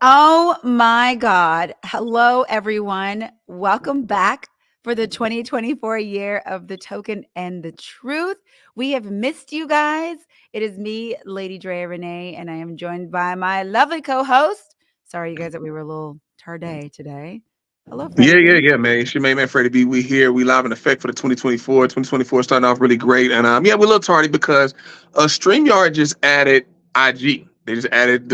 Oh my God. Hello, everyone. Welcome back for the 2024 year of the token and the truth. We have missed you guys. It is me, Lady Drea Renee, and I am joined by my lovely co host. Sorry, you guys, that we were a little tardy today. Hello, Freddie B. Yeah, man. It's your main man, Freddie B. We here. We live in effect for the 2024. 2024 starting off really great. And yeah, we're a little tardy because StreamYard just added IG. They just added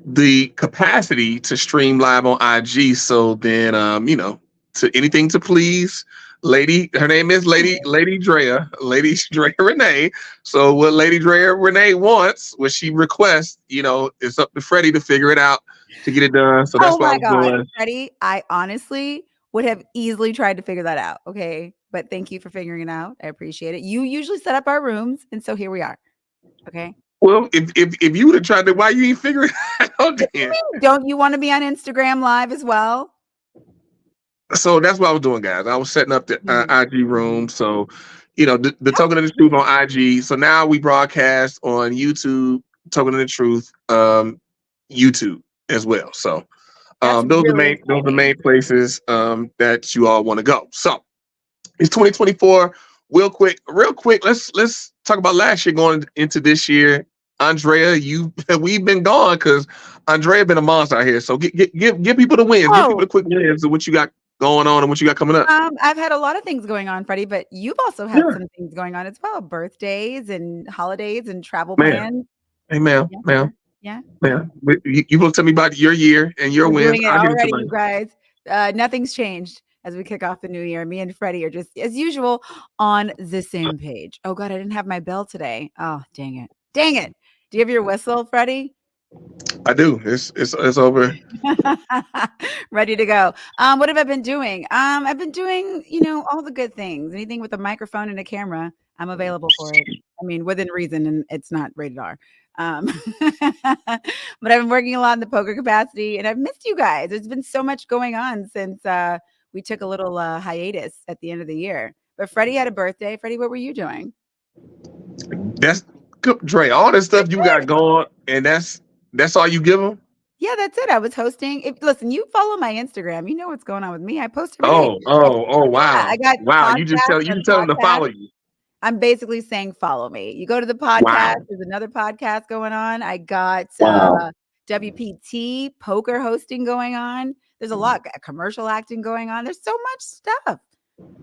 the capacity to stream live on IG. So then to anything to please Lady, her name is Lady Drea Renee. So what Lady Drea Renee wants, what she requests, it's up to Freddie to figure it out to get it done. So Oh that's what I my was God, doing. Freddie, I honestly would have easily tried to figure that out. Okay. But thank you for figuring it out. I appreciate it. You usually set up our rooms. And so here we are. Okay. Well, if you would have tried to, why you ain't figure it out What do you then? mean? Don't you want to be on Instagram Live as well? So that's what I was doing, guys. I was setting up the IG room. So, the How token of the truth on IG. So now we broadcast on YouTube, token of the truth, YouTube as well. So, That's those are the really main exciting. places that you all want to go. So it's 2024. Real quick. Let's talk about last year going into this year. Andrea, we've been gone because Andrea been a monster out here. So give people the wins. Give people Oh, the quick wins of what you got going on and what you got coming up. I've had a lot of things going on, Freddie, but you've also had Yeah, some things going on as well. Birthdays and holidays and travel man. plans. Hey, ma'am, Yes, ma'am, sir. Yeah, yeah. ma'am. You will tell me about your year and your We're wins. doing it I'll get into already, you mine. guys. Nothing's changed as we kick off the new year. Me and Freddie are just, as usual, on the same page. Oh, God, I didn't have my bell today. Oh, dang it. Dang it. Do you have your whistle, Freddie? I do. It's over. Ready to go. What have I been doing? I've been doing, all the good things. Anything with a microphone and a camera, I'm available for it. I mean, within reason, and it's not rated R. Um, but I've been working a lot in the poker capacity, and I've missed you guys. There's been so much going on since we took a little hiatus at the end of the year. But Freddie had a birthday. Freddie, what were you doing? That's good, Dre. All this stuff you got going, and that's all you give them. Yeah, that's it. I was hosting. Listen, you follow my Instagram. You know what's going on with me. I post every day. Oh, Yeah, I wow. got Wow. podcasts You and just tell them to podcasts. follow you. I'm basically saying follow me. You go to the podcast, Wow. there's another podcast going on. I got Wow. WPT poker hosting going on. There's a lot commercial acting going on. There's so much stuff.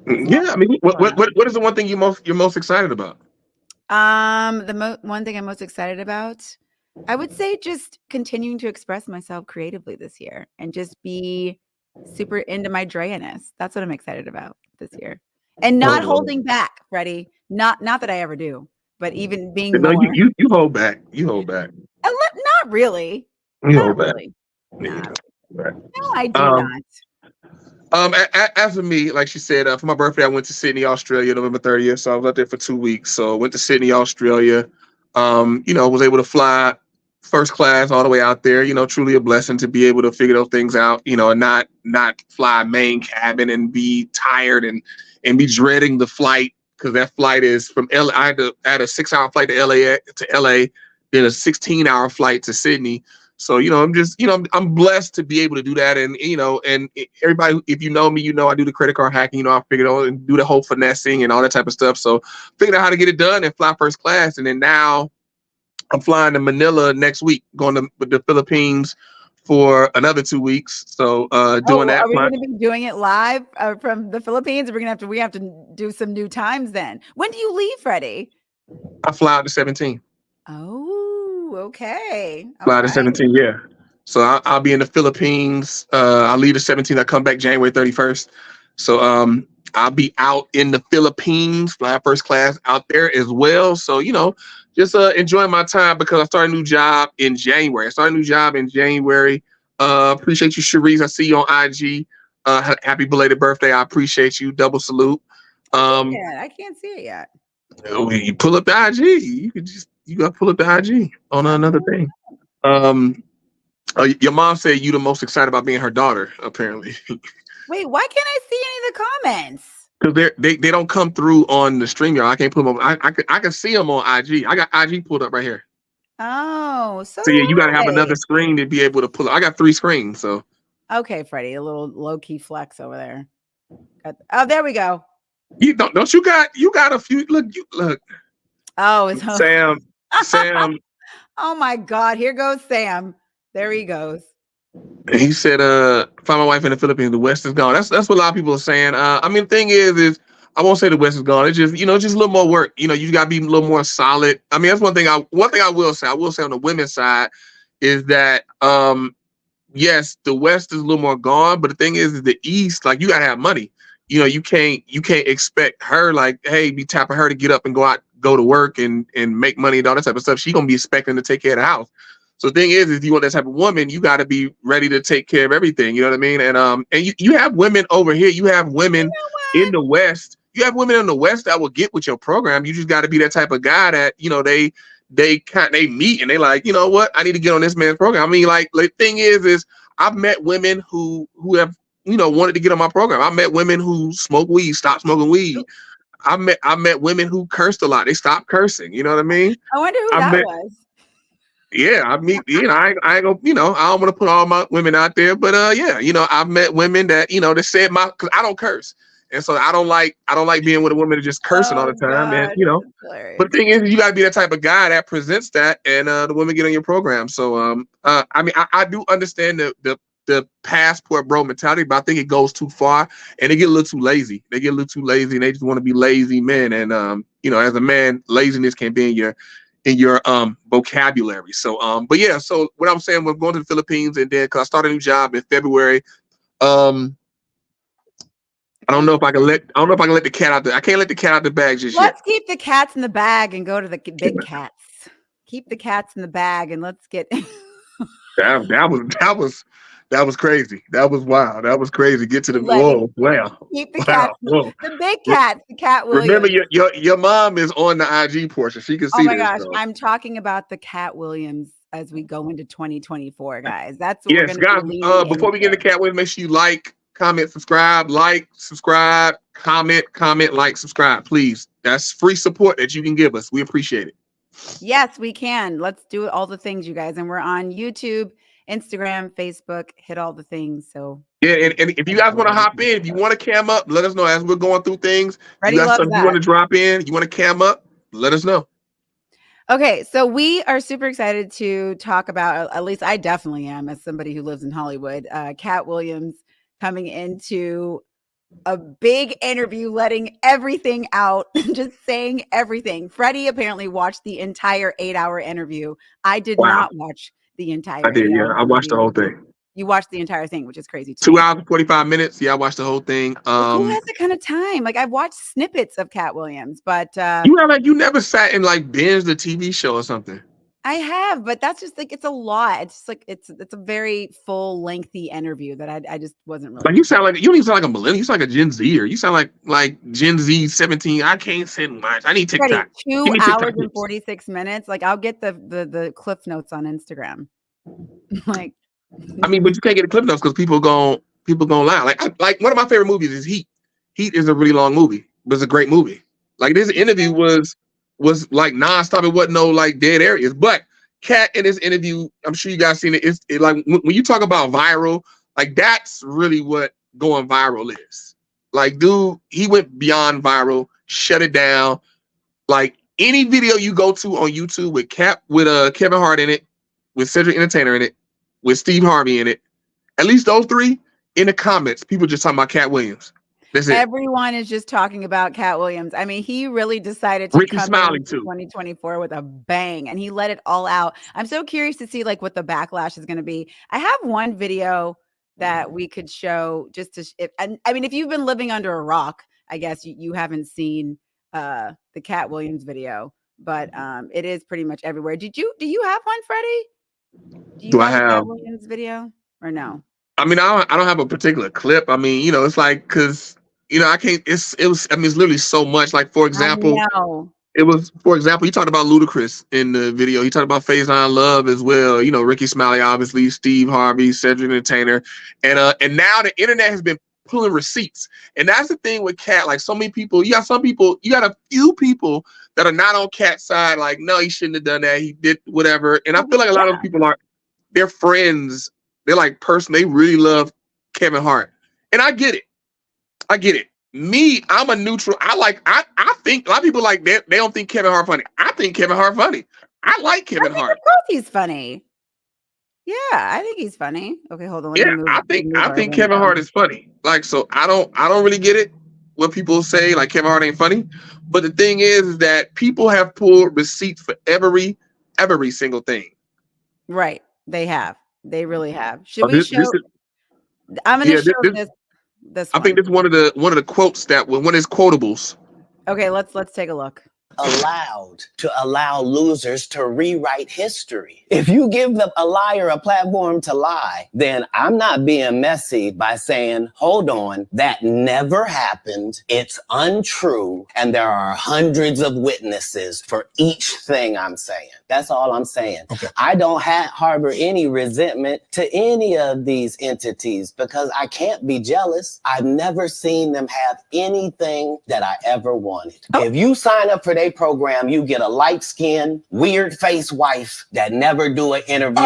There's a lot Yeah, I mean, going on. what is the one thing you're most excited about? The one thing I'm most excited about, I would say just continuing to express myself creatively this year and just be super into my Drea-ness. That's what I'm excited about this year. And Oh, not Lord. holding back, Freddie. Not that I ever do, but even being No, more. you hold back. You hold back. Not really. You Not hold back. really. Yeah, you Nah. don't. Right. No, I do Um, not. as for me, like she said, for my birthday, I went to Sydney, Australia, November 30th. So I was out there for 2 weeks. So I went to Sydney, Australia. Was able to fly first class all the way out there. Truly a blessing to be able to figure those things out. And not fly main cabin and be tired and be dreading the flight because that flight is from LA. I had a 6 hour flight to LA, then a 16-hour flight to Sydney. So, I'm blessed to be able to do that. And everybody, if you know me, I do the credit card hacking, I figured out and do the whole finessing and all that type of stuff. So figured out how to get it done and fly first class. And then now I'm flying to Manila next week, going to the Philippines for another 2 weeks. So, doing Oh, that. are we going to be doing it live from the Philippines? We have to do some new times then. When do you leave, Freddie? I fly out to 17. Oh, okay. All Fly to right. 17, yeah. So I'll be in the Philippines. I'll leave the 17th. I come back January 31st. So I'll be out in the Philippines, fly first class out there as well. So, just enjoying my time because I started a new job in January. Appreciate you, Cherise. I see you on IG. Happy belated birthday. I appreciate you. Double salute. I Um, can't. I can't see it yet. when you pull up the IG, you gotta pull up the IG on another Okay. thing. Um, your mom said you the most excited about being her daughter, apparently, Wait, why can't I see any of the comments? because they don't come through on the StreamYard. I can't put them on. I can see them on IG. I got IG pulled up right here. Oh, so So yeah, you got to do have another I. screen to be able to pull it. I got 3 screens, so Okay, Freddie, a little low key flex over there. Oh, there we go. you don't you got a few. Look, Oh, it's Sam, Sam. oh my God. Here goes Sam. There he goes. He said, find my wife in the Philippines. The West is gone. That's what a lot of people are saying. I mean, the thing is I won't say the West is gone. It's just, just a little more work. You gotta be a little more solid. I mean, that's one thing I will say. I will say on the women's side is that yes, the West is a little more gone, but the thing is the East, like you gotta have money. You can't expect her like, hey, be tapping her to get up and go to work and make money and all that type of stuff. She gonna be expecting to take care of the house. So the thing is, if you want that type of woman, you got to be ready to take care of everything. You know what I mean? And you have women over here. You have You women know in what? the West. You have women in the West that will get with your program. You just got to be that type of guy that they meet and they like, you know what? I need to get on this man's program. I mean, like the thing is I've met women who have wanted to get on my program. I met women who smoke weed, stopped smoking weed. I met women who cursed a lot. They stopped cursing. You know what I mean? I wonder who I that met was. yeah, I mean, I ain't gonna, I don't want to put all my women out there, but yeah, I've met women that, that said cause I don't curse. And so I don't like being with a woman that just cursing all Oh the time. And, God, that's but hilarious. the thing is, you gotta be that type of guy that presents that and the women get on your program. So, I mean, I do understand the passport bro mentality, but I think it goes too far and they get a little too lazy. They get a little too lazy and they just want to be lazy men. And, as a man, laziness can be in your vocabulary. So but yeah, so what I'm saying, we're going to the Philippines and then cause I started a new job in February. Um Okay. I don't know if I can let the cat out I can't let the cat out the bag just yet. Let's keep the cats in the bag and go to the big cats. Keep the cats in the bag and let's get That was crazy. That was wild. That was crazy. Get to the letting whoa, wow, keep the wow, cats, whoa. the big Re- cats, the Cat Remember Williams. your mom is on the IG portion. She can Oh see my this. gosh, So I'm talking about the Cat Williams as we go into 2024, guys. That's what we're yes, going to be guys. leaning Before we get into into. cat with, make sure you subscribe, comment, like, subscribe, please. That's free support that you can give us. We appreciate it. Yes, we can. Let's do all the things, you guys. And we're on YouTube, Instagram, Facebook, hit all the things. So Yeah, we and if you guys want to hop in, if you want to cam up, let us know as we're going through things. You Freddie got loves something you want that. to drop in, you want to cam up, let us know. Okay, so we are super excited to talk about, at least I definitely am, as somebody who lives in Hollywood, Cat Williams coming into a big interview, letting everything out, just saying everything. Freddie apparently watched the entire 8-hour interview. I did Wow, not watch the I entire did. Yeah, 8-hour I watched the interview. whole thing. You watched the entire thing, which is crazy to Two me. hours and 45 minutes. Yeah, I watched the whole thing. Like, who has that kind of time? Like, I've watched snippets of Cat Williams, but You never sat and like binged the TV show or something. I have, but that's just like it's a lot. It's just like it's a very full, lengthy interview that I just wasn't really Like you don't even sound like a millennial. You sound like a Gen Zer. You sound like Gen Z 17. I can't sit and watch. I need Freddie, TikTok. Give 2 me hours TikTok and tips. 46 minutes. Like, I'll get the cliff notes on Instagram. Like, I mean, but you can't get the clip notes because people gon' lie. Like one of my favorite movies is Heat. Heat is a really long movie, but it's a great movie. Like this interview was like nonstop. It wasn't no like dead areas. But Cat in this interview, I'm sure you guys seen it. It's like when you talk about viral, like that's really what going viral is. Like, dude, he went beyond viral, shut it down. Like any video you go to on YouTube with Kevin Hart in it, with Cedric Entertainer in it, with Steve Harvey in it, at least those three in the comments, people just talking about Cat Williams. That's it. everyone is just talking about Cat Williams. I mean, he really decided to Ricky come Smiley into too. 2024 with a bang, and he let it all out. I'm so curious to see like what the backlash is going to be. I have one video that we could show just to and I mean, if you've been living under a rock, I guess you haven't seen the Cat Williams video, but it is pretty much everywhere. Do you have one, Freddie? Do you Do I have a have? Cat Williams video or no? I mean, I don't have a particular clip. I mean, it's like because I can't. It was. I mean, it's literally so much. Like for I example, know. you talked about Ludacris in the video. He talked about Faison Love as well. Ricky Smiley, obviously, Steve Harvey, Cedric Entertainer, and now the internet has been pulling receipts. And that's the thing with Katt. Like so many people, you got a few people that are not on Katt's side. Like, no, he shouldn't have done that. He did whatever. And I feel like a lot of Yeah. people are, they're friends. They're like they really love Kevin Hart. And I get it. I get it. Me, I'm a neutral. I think a lot of people like they don't think Kevin Hart funny. I think Kevin Hart funny. I like I Kevin think Hart. of course he's funny. Yeah, I think he's funny. Okay, hold on. Let me Yeah, move I our think link Kevin Hart down. is funny. Like, so I don't really get it what people say like Kevin Hart ain't funny. But the thing is that people have pulled receipts for every single thing. Right. They have. They really have. Should Uh, we This, show this is I'm gonna yeah. show This this I think one. this is one of the quotes that one of his quotables. Okay, let's take a look. Allowed to allow losers to rewrite history. If you give a liar a platform to lie, then I'm not being messy by saying, hold on, that never happened. It's untrue. And there are hundreds of witnesses for each thing I'm saying. That's all I'm saying. Okay. I don't harbor any resentment to any of these entities because I can't be jealous. I've never seen them have anything that I ever wanted. Oh. If you sign up for their program, you get a light-skinned, weird-faced wife that never do an interview.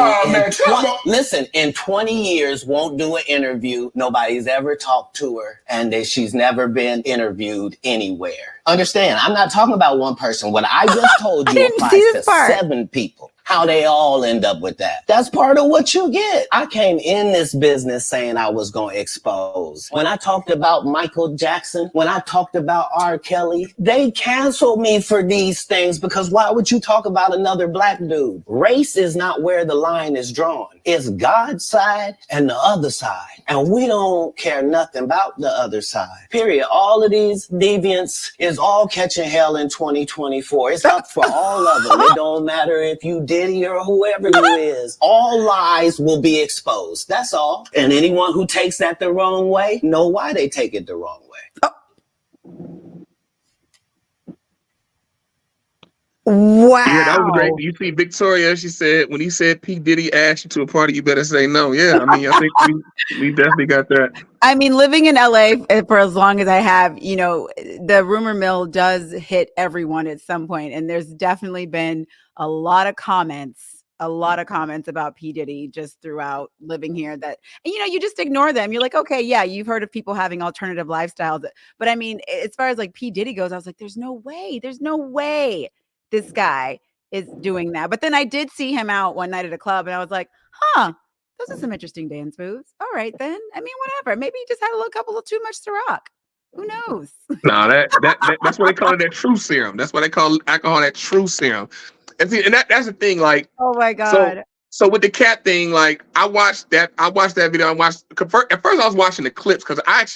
Listen, in 20 years, won't do an interview. Nobody's ever talked to her, and she's never been interviewed anywhere. Understand, I'm not talking about one person. What I just told you applies to 7 people. How they all end up with that. That's part of what you get. I came in this business saying I was going to expose. When I talked about Michael Jackson, when I talked about R. Kelly, they canceled me for these things because why would you talk about another black dude? Race is not where the line is drawn. It's God's side and the other side. And we don't care nothing about the other side. Period. All of these deviants is all catching hell in 2024. It's up for all of them. It don't matter if you Diddy or whoever you is. All lies will be exposed. That's all. And anyone who takes that the wrong way, know why they take it the wrong way. Wow. Yeah, that was great. You see Victoria, she said, when he said P. Diddy asked you to a party, you better say no. Yeah, I mean, I think we definitely got that. I mean, living in LA for as long as I have, you know, the rumor mill does hit everyone at some point. And there's definitely been a lot of comments about P. Diddy just throughout living here that, you know, you just ignore them. You're like, okay, yeah, you've heard of people having alternative lifestyles. But I mean, as far as like P. Diddy goes, I was like, there's no way this guy is doing that. But then I did see him out one night at a club and I was like, huh, those are some interesting dance moves. All right, then. I mean, whatever. Maybe he just had a little couple of too much to rock. Who knows? No, that's what they call it, that true serum. That's what they call alcohol, that true serum. And see, and that's the thing, like, oh my God. So with the Katt thing, like I watched that video. At first I was watching the clips because I'm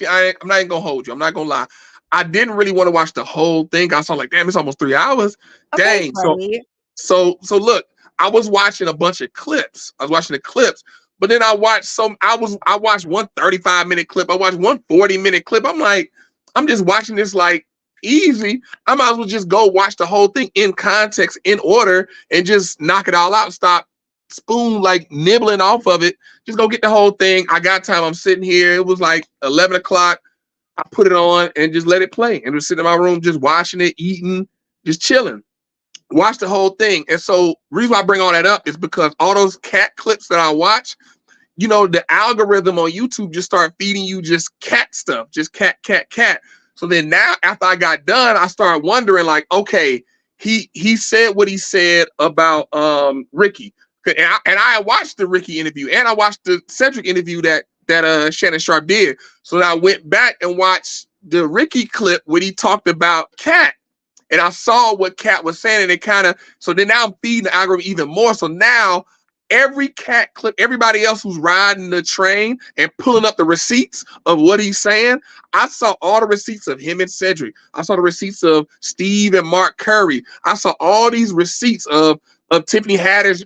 not even gonna hold you. I'm not gonna lie. I didn't really want to watch the whole thing. I saw like, damn, it's almost 3 hours. Okay, Dang. So look, I was watching a bunch of clips. I was watching the clips, but then I watched one 35-minute clip. I watched one 40-minute clip. I'm like, I'm just watching this like easy. I might as well just go watch the whole thing in context, in order, and just knock it all out. Stop spoon like nibbling off of it. Just go get the whole thing. I got time. I'm sitting here. It was like 11 o'clock. I put it on and just let it play. And was sitting in my room just watching it, eating, just chilling. Watch the whole thing. And so reason why I bring all that up is because all those Katt clips that I watch, you know, the algorithm on YouTube just start feeding you just Katt stuff, just Katt. So then now after I got done, I started wondering like, okay, he said what he said about Ricky. And I watched the Ricky interview and I watched the Cedric interview that Shannon Sharp did. So I went back and watched the Ricky clip where he talked about Katt. And I saw what Katt was saying, and it kind of, so then now I'm feeding the algorithm even more. So now every Katt clip, everybody else who's riding the train and pulling up the receipts of what he's saying, I saw all the receipts of him and Cedric. I saw the receipts of Steve and Mark Curry. I saw all these receipts of Tiffany Haddish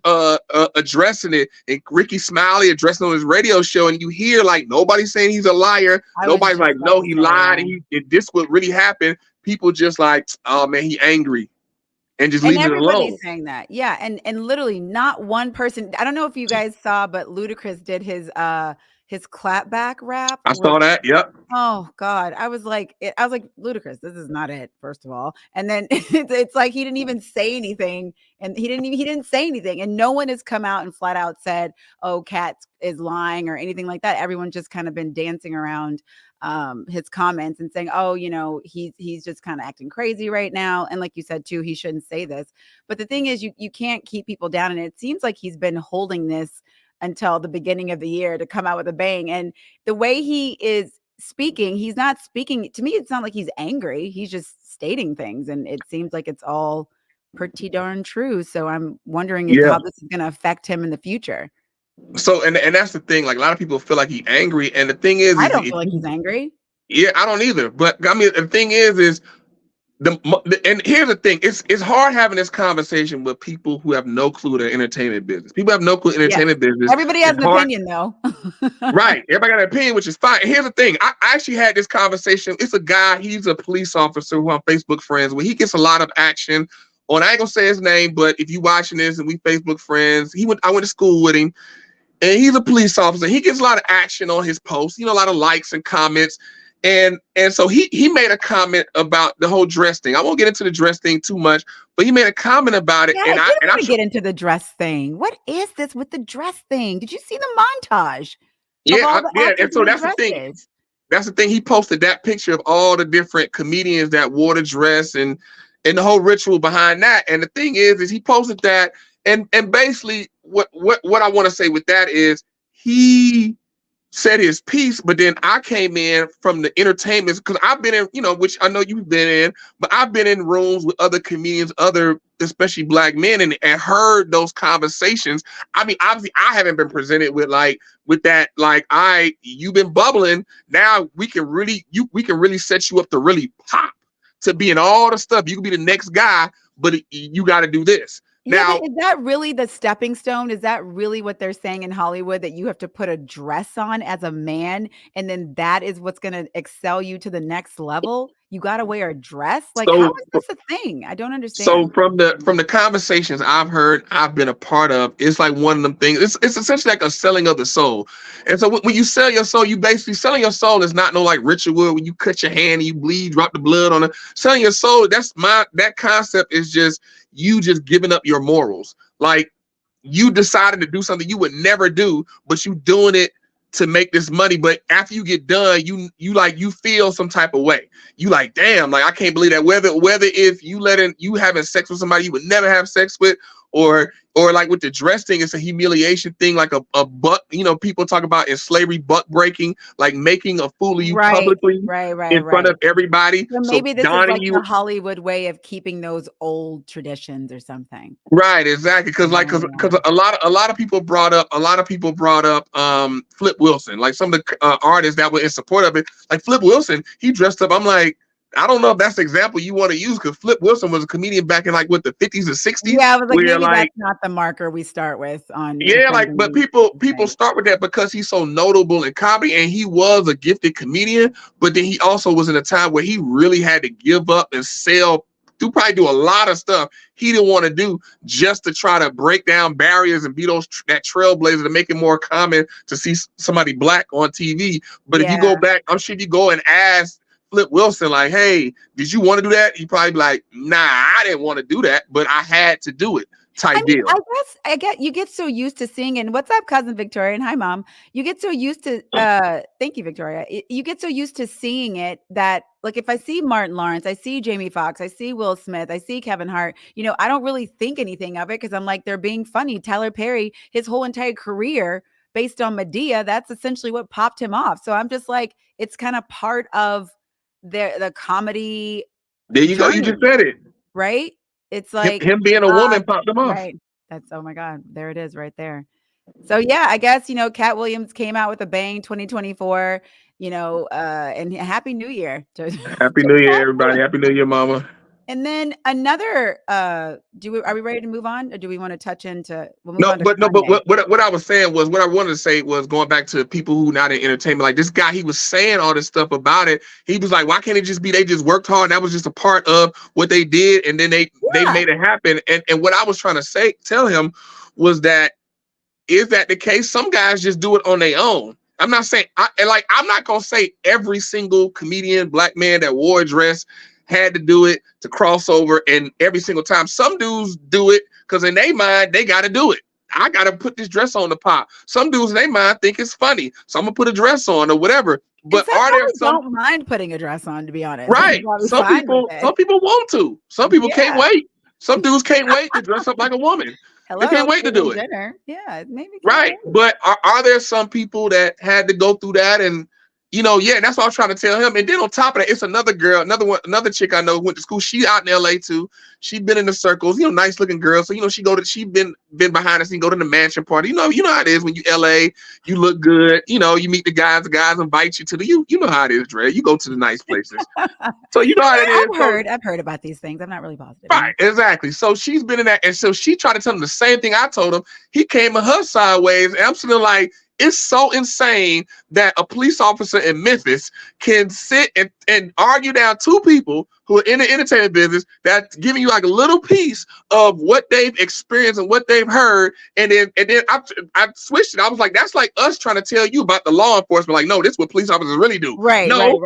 addressing it, and Ricky Smiley addressing on his radio show, and you hear like nobody's saying he's a liar. Nobody's like, no, he lied, and this what really happened. People just like, oh man, he angry, and just leave it alone. Everybody's saying that, yeah, and literally not one person. I don't know if you guys saw, but Ludacris did his clapback rap. I saw that. Yep. Oh God, I was like, Ludacris, this is not it. First of all, and then it's like he didn't even say anything, and he didn't say anything, and no one has come out and flat out said, "Oh, Katt is lying" or anything like that. Everyone's just kind of been dancing around his comments and saying, "Oh, he's just kind of acting crazy right now," and like you said too, he shouldn't say this. But the thing is, you can't keep people down, and it seems like he's been holding this until the beginning of the year to come out with a bang, and the way he is speaking, he's not speaking to me. It's not like he's angry. He's just stating things, and it seems like it's all pretty darn true. So I'm wondering how this is going to affect him in the future. So and that's the thing. Like a lot of people feel like he's angry, and the thing is, I don't feel like he's angry. Yeah, I don't either. But I mean, the thing is and here's the thing. It's hard having this conversation with people who have no clue the entertainment business. People have no clue entertainment business. Everybody has an opinion, though. Right. Everybody got an opinion, which is fine. Here's the thing. I actually had this conversation. It's a guy. He's a police officer who I'm Facebook friends with. He gets a lot of action on. I ain't gonna say his name, but if you watching this and we Facebook friends, I went to school with him, and he's a police officer. He gets a lot of action on his posts. A lot of likes and comments. And so he made a comment about the whole dress thing. I won't get into the dress thing too much, but he made a comment about it. Yeah, and I get into the dress thing. What is this with the dress thing? Did you see the montage? Yeah, and so that's the thing. That's the thing. He posted that picture of all the different comedians that wore the dress and the whole ritual behind that. And the thing is he posted that, and basically what I want to say with that is he said his piece, but then I came in from the entertainment because I've been in, which I know you've been in, but I've been in rooms with other comedians, especially black men, and heard those conversations. I mean, obviously, I haven't been presented with that. You've been bubbling. Now we can really set you up to really pop, to be in all the stuff. You can be the next guy, but you got to do this. Now, is that really the stepping stone? Is that really what they're saying in Hollywood, that you have to put a dress on as a man, and then that is what's going to excel you to the next level? You got to wear a dress? Like, how is this a thing? I don't understand. So from the conversations I've heard, I've been a part of, it's like one of them things. It's essentially like a selling of the soul. And so when you sell your soul, you basically selling your soul is not no like ritual when you cut your hand and you bleed, drop the blood on it. Selling your soul, that concept is just you just giving up your morals. Like you decided to do something you would never do, but you doing it to make this money. But after you get done, you feel some type of way. You like, damn, like I can't believe that. Whether if you having sex with somebody you would never have sex with, or like with the dress thing, it's a humiliation thing, like a buck. People talk about in slavery buck breaking, like making a fool of you publicly, in front of everybody. So maybe this is like the Hollywood way of keeping those old traditions or something. Right, exactly. Because a lot of people brought up Flip Wilson, like some of the artists that were in support of it. Like Flip Wilson, he dressed up. I'm like, I don't know if that's the example you want to use, because Flip Wilson was a comedian back in like the 50s and 60s. Yeah, I was like, maybe that's not the marker we start with on. Yeah, but people start with that because he's so notable in comedy, and he was a gifted comedian. But then he also was in a time where he really had to give up and probably do a lot of stuff he didn't want to do just to try to break down barriers and be that trailblazer to make it more common to see somebody black on TV. But if you go back, I'm sure if you go and ask Flip Wilson, like, hey, did you want to do that? He'd probably be like, nah, I didn't want to do that, but I had to do it. Deal. I guess you get so used to seeing, and what's up, cousin Victoria, and hi, mom. You get so used to, thank you, Victoria. You get so used to seeing it that, like, if I see Martin Lawrence, I see Jamie Foxx, I see Will Smith, I see Kevin Hart, I don't really think anything of it because I'm like, they're being funny. Tyler Perry, his whole entire career based on Medea, that's essentially what popped him off. So I'm just like, it's kind of part of the comedy. There you go. You just said it. Right? It's like him being a woman popped him off. Right. That's, oh my God, there it is right there. So yeah, I guess, Katt Williams came out with a bang 2024, and Happy New Year. Happy New Year, everybody. Happy New Year, mama. And then another, are we ready to move on, or do we want to touch into? But what I was saying was, what I wanted to say was, going back to people who not in entertainment, like this guy, he was saying all this stuff about it. He was like, why can't it just be, they just worked hard. That was just a part of what they did. And then they made it happen. And what I was trying to tell him was that, is that the case? Some guys just do it on their own. I'm not saying I'm not gonna say every single comedian, black man that wore a dress had to do it to cross over, and every single time. Some dudes do it because in their mind they gotta do it. I gotta put this dress on the pop. Some dudes in their mind think it's funny, so I'm gonna put a dress on or whatever. But are there some don't mind putting a dress on, to be honest? Right? Some people want to. Some people can't wait. Some dudes can't wait to dress up like a woman. They can't wait to do it. Dinner. Yeah, maybe. Right. But are there some people that had to go through that? And and that's what I was trying to tell him. And then on top of that, it's another girl, another chick I know who went to school. She out in LA too. She'd been in the circles, nice looking girl. So she been behind the scene, go to the mansion party. You know how it is when you LA, you look good. You meet the guys invite you to the you know how it is, Dre. You go to the nice places. So you know how it is. I've heard about these things. I'm not really positive. Right, exactly. So she's been in that, and so she tried to tell him the same thing I told him. He came at her sideways, and I'm sitting like, it's so insane that a police officer in Memphis can sit and argue down two people who are in the entertainment business that's giving you like a little piece of what they've experienced and what they've heard. And then I switched it. I was like, that's like us trying to tell you about the law enforcement. Like, no, this is what police officers really do. Right. No,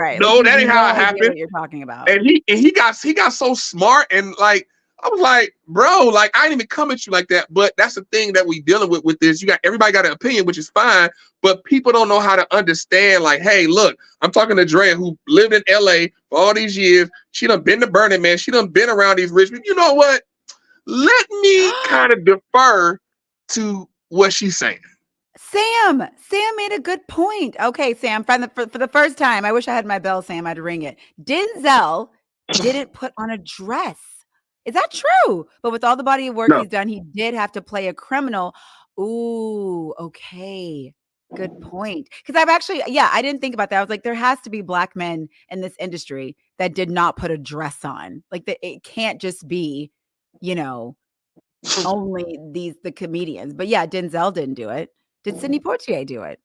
that ain't how it happened. What you're talking about. And he got so smart, and like, I was like, bro, like, I didn't even come at you like that. But that's the thing that we dealing with this. Everybody got an opinion, which is fine, but people don't know how to understand, like, hey, look, I'm talking to Drea, who lived in LA for all these years. She done been to Burning Man. She done been around these rich people. You know what? Let me kind of defer to what she's saying. Sam made a good point. Okay, Sam, for the first time, I wish I had my bell, Sam, I'd ring it. Denzel didn't put on a dress. Is that true? But with all the body of work he's done, he did have to play a criminal. Ooh, okay. Good point. Because I didn't think about that. I was like, there has to be black men in this industry that did not put a dress on. Like, it can't just be, only the comedians. But yeah, Denzel didn't do it. Did Sidney Poitier do it?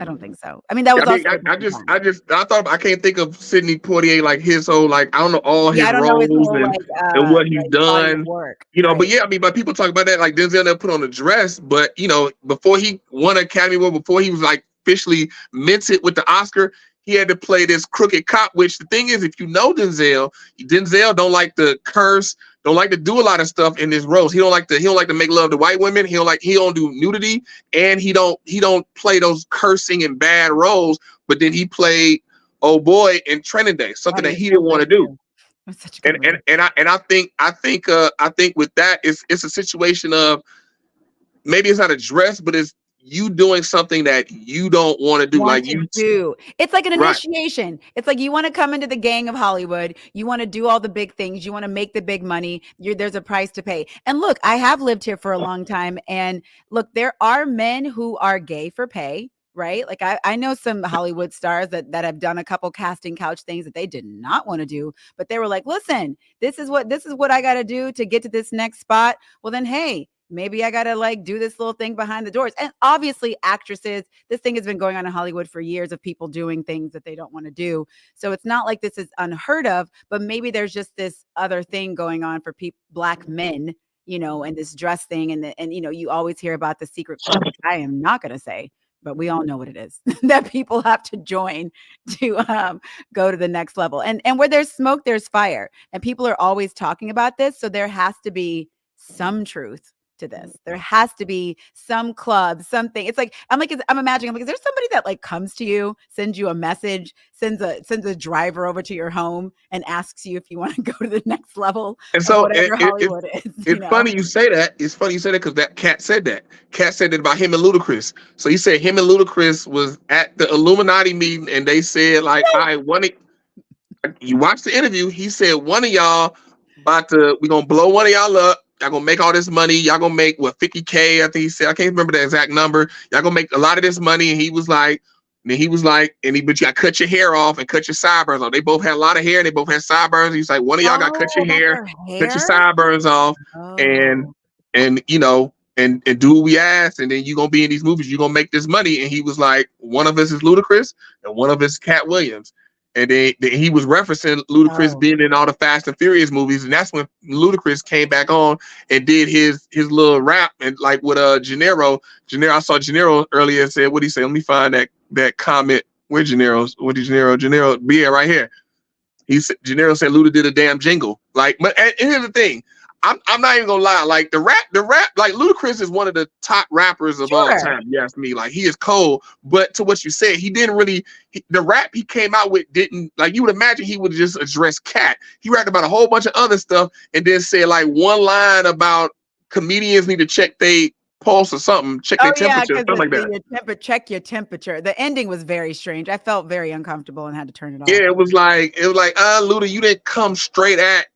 I don't think so. I mean, that was I can't think of Sidney Poitier, like his whole, like, I don't know all his roles and what he's done. But yeah, I mean, but people talk about that, like Denzel never put on a dress, but before he won an Academy Award, before he was like officially minted with the Oscar, he had to play this crooked cop, which the thing is, if you know Denzel don't like to curse, don't like to do a lot of stuff in his roles. He don't like to make love to white women. He don't do nudity, and he don't play those cursing and bad roles. But then he played old boy in Training Day, something that he didn't want to do. And I think with that, it's a situation of maybe it's not a dress, but it's you doing something that you don't want to do. It's like an initiation. Right. It's like you want to come into the gang of Hollywood. You want to do all the big things. You want to make the big money. There's a price to pay. And look, I have lived here for a long time. And look, there are men who are gay for pay, right? Like I know some Hollywood stars that have done a couple casting couch things that they did not want to do, but they were like, listen, this is what I got to do to get to this next spot. Well, then, hey, maybe I got to like do this little thing behind the doors. And obviously actresses, this thing has been going on in Hollywood for years of people doing things that they don't want to do. So it's not like this is unheard of, but maybe there's just this other thing going on for black men, and this dress thing. And you always hear about the secret club, which I am not going to say, but we all know what it is that people have to join to go to the next level. And where there's smoke, there's fire. And people are always talking about this. So there has to be some truth to this. There has to be some club, something. It's like, I'm imagining, is there somebody that like comes to you, sends you a message, sends a driver over to your home and asks you if you want to go to the next level? And so it's funny you say that. It's funny you say that because that Katt said that. Katt said that about him and Ludacris. So he said him and Ludacris was at the Illuminati meeting and they said like, all right, you watched the interview. He said one of y'all we're going to blow one of y'all up. Y'all gonna make all this money. Y'all gonna make what, 50K? I think he said. I can't remember the exact number. Y'all gonna make a lot of this money. And he was like, but you gotta cut your hair off and cut your sideburns off. They both had a lot of hair and they both had sideburns. He's like, one of y'all got to cut your hair, cut your sideburns off, and do what we asked. And then you gonna be in these movies. You gonna make this money. And he was like, one of us is Ludacris and one of us is Katt Williams. And then he was referencing Ludacris being in all the Fast and Furious movies, and that's when Ludacris came back on and did his little rap and like with Gennaro. I saw Gennaro earlier and said, what did he say? Let me find that that comment with Gennaro. What did Gennaro? Yeah, right here. He said Gennaro said Luda did a damn jingle. Like, but and here's the thing. I'm not even gonna lie. Like the rap, like Ludacris is one of the top rappers of all Sure. time. You ask me, like he is cold. But to what you said, he didn't really. The rap he came out with didn't like. You would imagine he would just address Katt. He rapped about a whole bunch of other stuff and then said like one line about comedians need to check their pulse or something, check their temperature, something like that. Check your temperature. The ending was very strange. I felt very uncomfortable and had to turn it off. Yeah, it was like Luda, you didn't come straight at.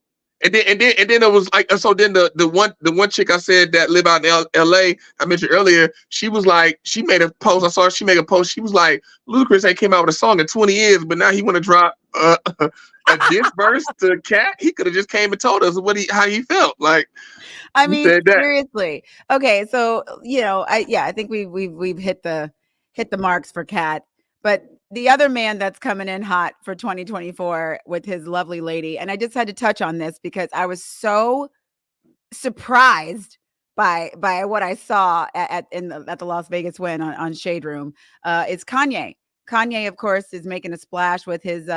And then it was like, so then the one chick I said that live out in LA, I mentioned earlier, she was like, she made a post. I saw she made a post. She was like, Ludacris ain't came out with a song in 20 years, but now he want to drop a diss verse to Katt. He could have just came and told us how he felt. Like, I mean, seriously. Okay, so I think we've hit the marks for Katt, but the other man that's coming in hot for 2024 with his lovely lady, and I just had to touch on this because I was so surprised by what I saw at the Las Vegas win on Shade Room. It's Kanye. Kanye, of course, is making a splash with his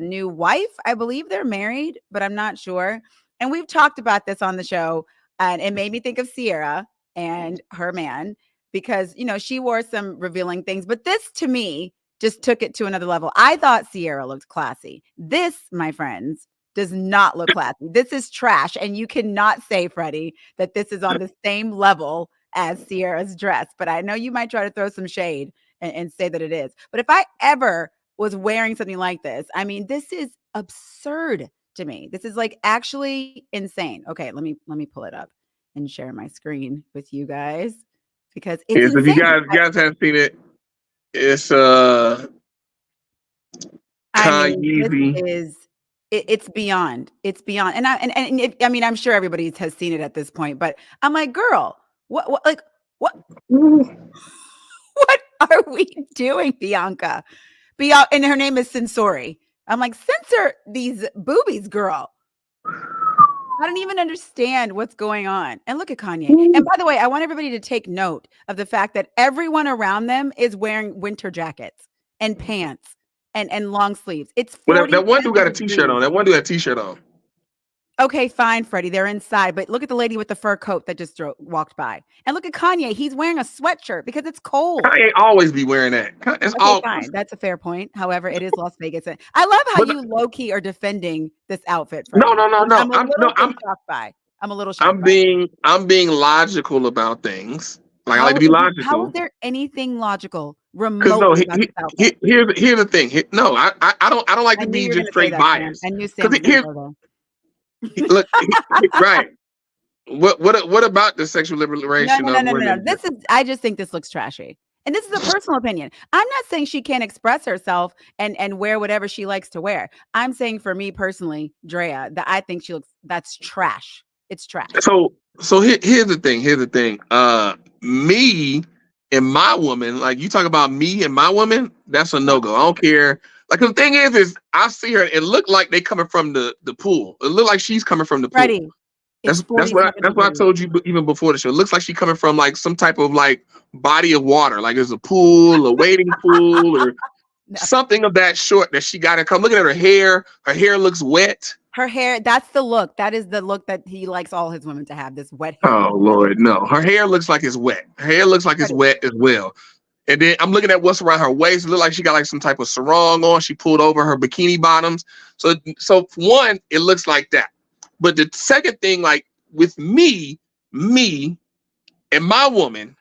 new wife. I believe they're married, but I'm not sure. And we've talked about this on the show, and it made me think of Sierra and her man because, she wore some revealing things. But this, to me, just took it to another level. I thought Sierra looked classy. This, my friends, does not look classy. This is trash. And you cannot say, Freddie, that this is on the same level as Sierra's dress. But I know you might try to throw some shade and say that it is. But if I ever was wearing something like this, I mean, this is absurd to me. This is like actually insane. Okay, let me pull it up and share my screen with you guys because it's insane. If you guys haven't seen it, it's Kanye. It's beyond. It's beyond. And I mean, I'm sure everybody has seen it at this point, but I'm like, girl, what are we doing, Bianca? And her name is Sensori. I'm like, censor these boobies, girl. I don't even understand what's going on. And look at Kanye. And by the way, I want everybody to take note of the fact that everyone around them is wearing winter jackets and pants and long sleeves. It's that one dude got a t-shirt on. That one dude had a t-shirt on. Okay, fine, Freddie. They're inside. But look at the lady with the fur coat that just walked by. And look at Kanye. He's wearing a sweatshirt because it's cold. Kanye always be wearing that. It's fine. That's a fair point. However, it is Las Vegas. I love how you low-key are defending this outfit, Freddie. No. I'm shocked by. I'm a little shocked. I'm being logical about things. Like I like to be logical. How is there anything logical remotely about this outfit? Here's the thing. I don't like to be just straight biased. I knew Sam. Look, right. What about the sexual liberation? No. I just think this looks trashy. And this is a personal opinion. I'm not saying she can't express herself and wear whatever she likes to wear. I'm saying for me personally, Drea, that I think that's trash. It's trash. So here's the thing. Me and my woman, like you talk about me and my woman, that's a no-go. I don't care. Like the thing is I see her. It looked like they coming from the pool. It looked like she's coming from the pool. Freddie, that's what I told you even before the show. It looks like she's coming from like some type of like body of water. Like there's a pool, a wading pool, or something of that sort that she got to come. Looking at her hair. Her hair looks wet. Her hair. That's the look. That is the look that he likes all his women to have. This wet hair. Oh Lord, no. Her hair looks like it's wet. Her hair looks like it's wet as well. And then I'm looking at what's around her waist. It looks like she got like some type of sarong on. She pulled over her bikini bottoms. So one, it looks like that. But the second thing, like with me and my woman,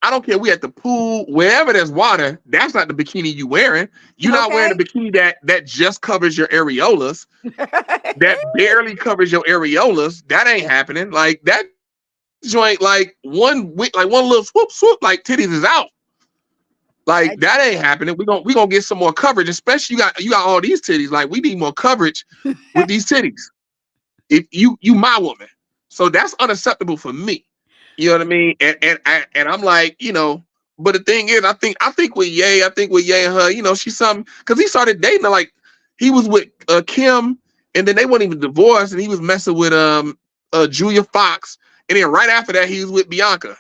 I don't care. We at the pool, wherever there's water. That's not the bikini you wearing. You're not wearing a bikini that just covers your areolas. That barely covers your areolas. That ain't happening. Like that joint, like one little swoop, like titties is out. Like that ain't happening. We gonna get some more coverage, especially you got all these titties. Like we need more coverage with these titties. If you my woman, so that's unacceptable for me. You know what I mean? And I'm like, but the thing is, I think with Ye and her, she's something because he started dating her, like he was with Kim, and then they weren't even divorced, and he was messing with Julia Fox, and then right after that he was with Bianca.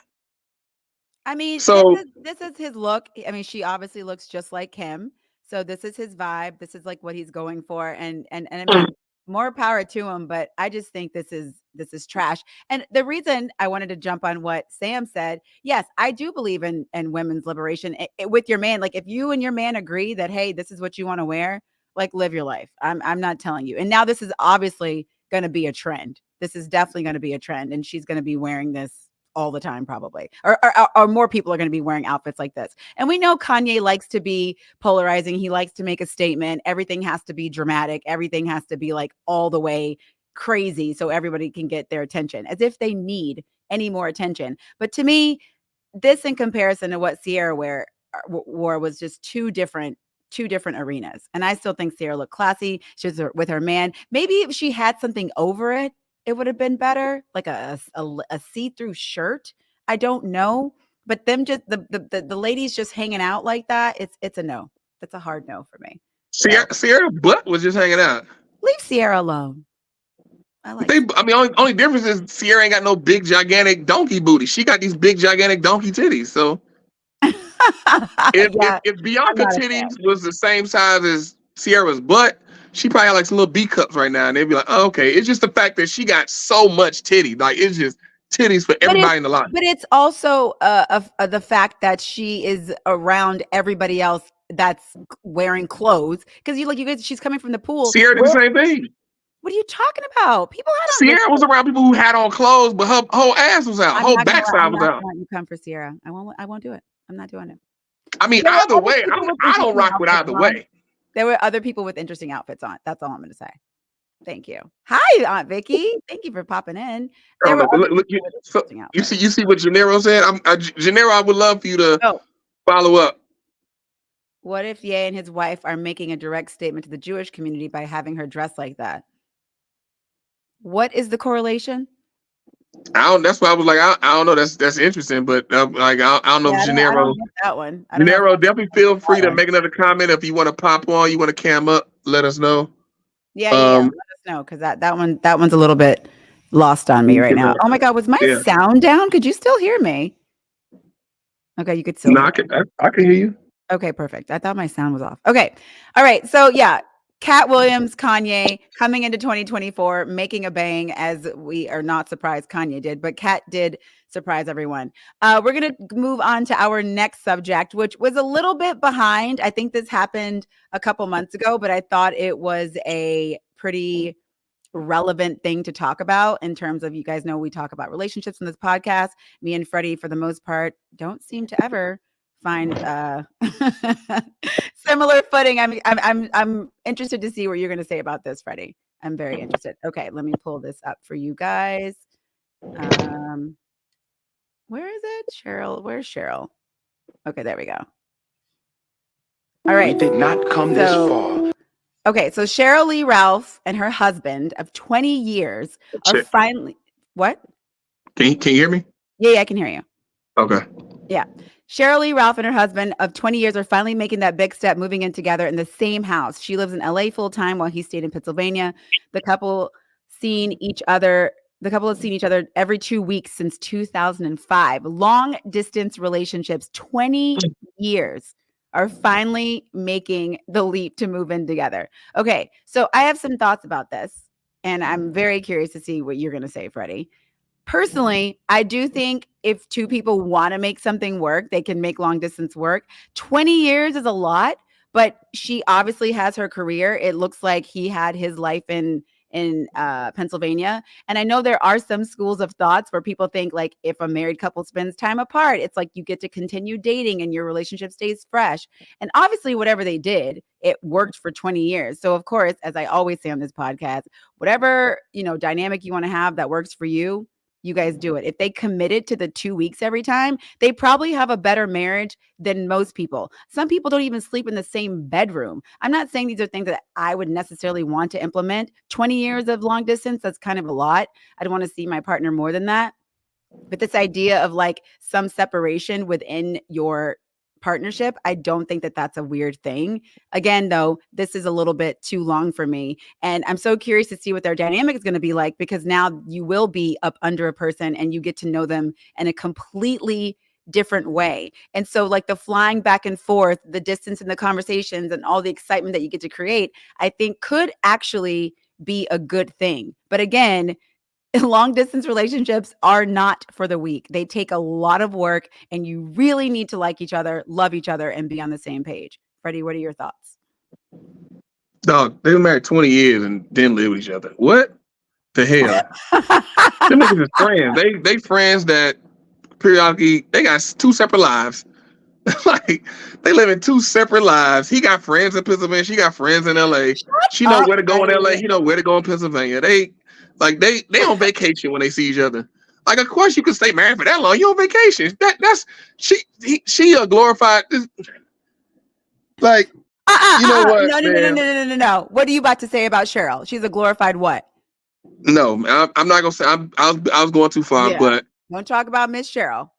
I mean, So this is his look. I mean, she obviously looks just like him. So this is his vibe. This is like what he's going for. And I mean, more power to him, but I just think this is trash. And the reason I wanted to jump on what Sam said, yes, I do believe in women's liberation with your man. Like if you and your man agree that hey, this is what you want to wear, like live your life. I'm not telling you. And now this is obviously going to be a trend. This is definitely going to be a trend, and she's going to be wearing this all the time, probably, or more people are going to be wearing outfits like this. And we know Kanye likes to be polarizing. He likes to make a statement. Everything has to be dramatic. Everything has to be like all the way crazy so everybody can get their attention, as if they need any more attention. But to me, this in comparison to what Sierra wore was just two different arenas. And I still think Sierra looked classy. She was with her man. Maybe if she had something over it, it would have been better, like a see-through shirt. I don't know, but them just the ladies just hanging out like that. It's a no. It's a hard no for me. So Sierra butt was just hanging out. leave Sierra alone. I like. I mean, only difference is Sierra ain't got no big gigantic donkey booty. She got these big gigantic donkey titties. So if Bianca titties was the same size as Sierra's butt, she probably had like some little B cups right now, and they'd be like, oh, okay. It's just the fact that she got so much titty. Like it's just titties for everybody in the line. But it's also the fact that she is around everybody else that's wearing clothes, because you guys, she's coming from the pool. Sierra did the same thing. What are you talking about? People had on Sierra was around people who had on clothes, but her whole ass was out. Her whole backside was out. You come for Sierra. I won't do it. I'm not doing it. I mean, either way, I don't rock with either way. There were other people with interesting outfits on. That's all I'm going to say. Thank you. Hi, Aunt Vicky. Thank you for popping in. You see what Gennaro said? Gennaro, I would love for you to follow up. What if Ye and his wife are making a direct statement to the Jewish community by having her dress like that? What is the correlation? That's why I was like, I don't know. That's interesting, but like I don't know if Gennaro. I don't get that one. Gennaro, definitely feel free to make another comment if you want to pop on. You want to cam up? Let us know. Yeah, let us know, because that one's a little bit lost on me right now. Oh my God, was my sound down? Could you still hear me? Okay, you could still. No, I can hear you. Okay, perfect. I thought my sound was off. Okay, all right. So yeah. Katt Williams, Kanye coming into 2024, making a bang, as we are not surprised Kanye did, but Katt did surprise everyone. We're going to move on to our next subject, which was a little bit behind. I think this happened a couple months ago, but I thought it was a pretty relevant thing to talk about in terms of, you guys know, we talk about relationships in this podcast. Me and Freddie, for the most part, don't seem to ever find similar footing. I'm interested to see what you're going to say about this, Freddie. I'm very interested. Okay, let me pull this up for you guys. Where is it? Sheryl, where's Sheryl? Okay, there we go. All right. We did not come this far. Okay, so Sheryl Lee Ralph and her husband of 20 years are finally. What? Can you hear me? Yeah, I can hear you. Okay. Yeah. Sheryl Lee Ralph and her husband of 20 years are finally making that big step, moving in together in the same house. She lives in LA full time while he stayed in Pennsylvania. The couple has seen each other every 2 weeks since 2005. Long distance relationships, 20 years, are finally making the leap to move in together. Okay, so I have some thoughts about this, and I'm very curious to see what you're going to say, Freddie. Personally, I do think if two people want to make something work, they can make long distance work. 20 years is a lot, but she obviously has her career. It looks like he had his life in Pennsylvania. And I know there are some schools of thoughts where people think, like, if a married couple spends time apart, it's like you get to continue dating and your relationship stays fresh. And obviously, whatever they did, it worked for 20 years. So of course, as I always say on this podcast, whatever, dynamic you want to have that works for you, you guys do it. If they committed to the 2 weeks every time, they probably have a better marriage than most people. Some people don't even sleep in the same bedroom. I'm not saying these are things that I would necessarily want to implement. 20 years of long distance, that's kind of a lot. I'd want to see my partner more than that. But this idea of like some separation within your partnership, I don't think that that's a weird thing. Again, though, this is a little bit too long for me. And I'm so curious to see what their dynamic is going to be like, because now you will be up under a person and you get to know them in a completely different way. And so like the flying back and forth, the distance in the conversations and all the excitement that you get to create, I think could actually be a good thing. But again, long distance relationships are not for the weak. They take a lot of work, and you really need to like each other, love each other, and be on the same page. Freddie, what are your thoughts? Dog, they were married 20 years and didn't live with each other. What the hell? Them niggas is friends. They friends that periodically they got two separate lives. Like they live in two separate lives. He got friends in Pennsylvania. She got friends in LA. She know where to go in LA. He know where to go in Pennsylvania. They on vacation when they see each other. Like, of course you can stay married for that long. You on vacation. That's she a glorified. Like, you know what? No. What are you about to say about Sheryl? She's a glorified what? No, I'm not gonna say. I was going too far, but don't talk about Miss Sheryl.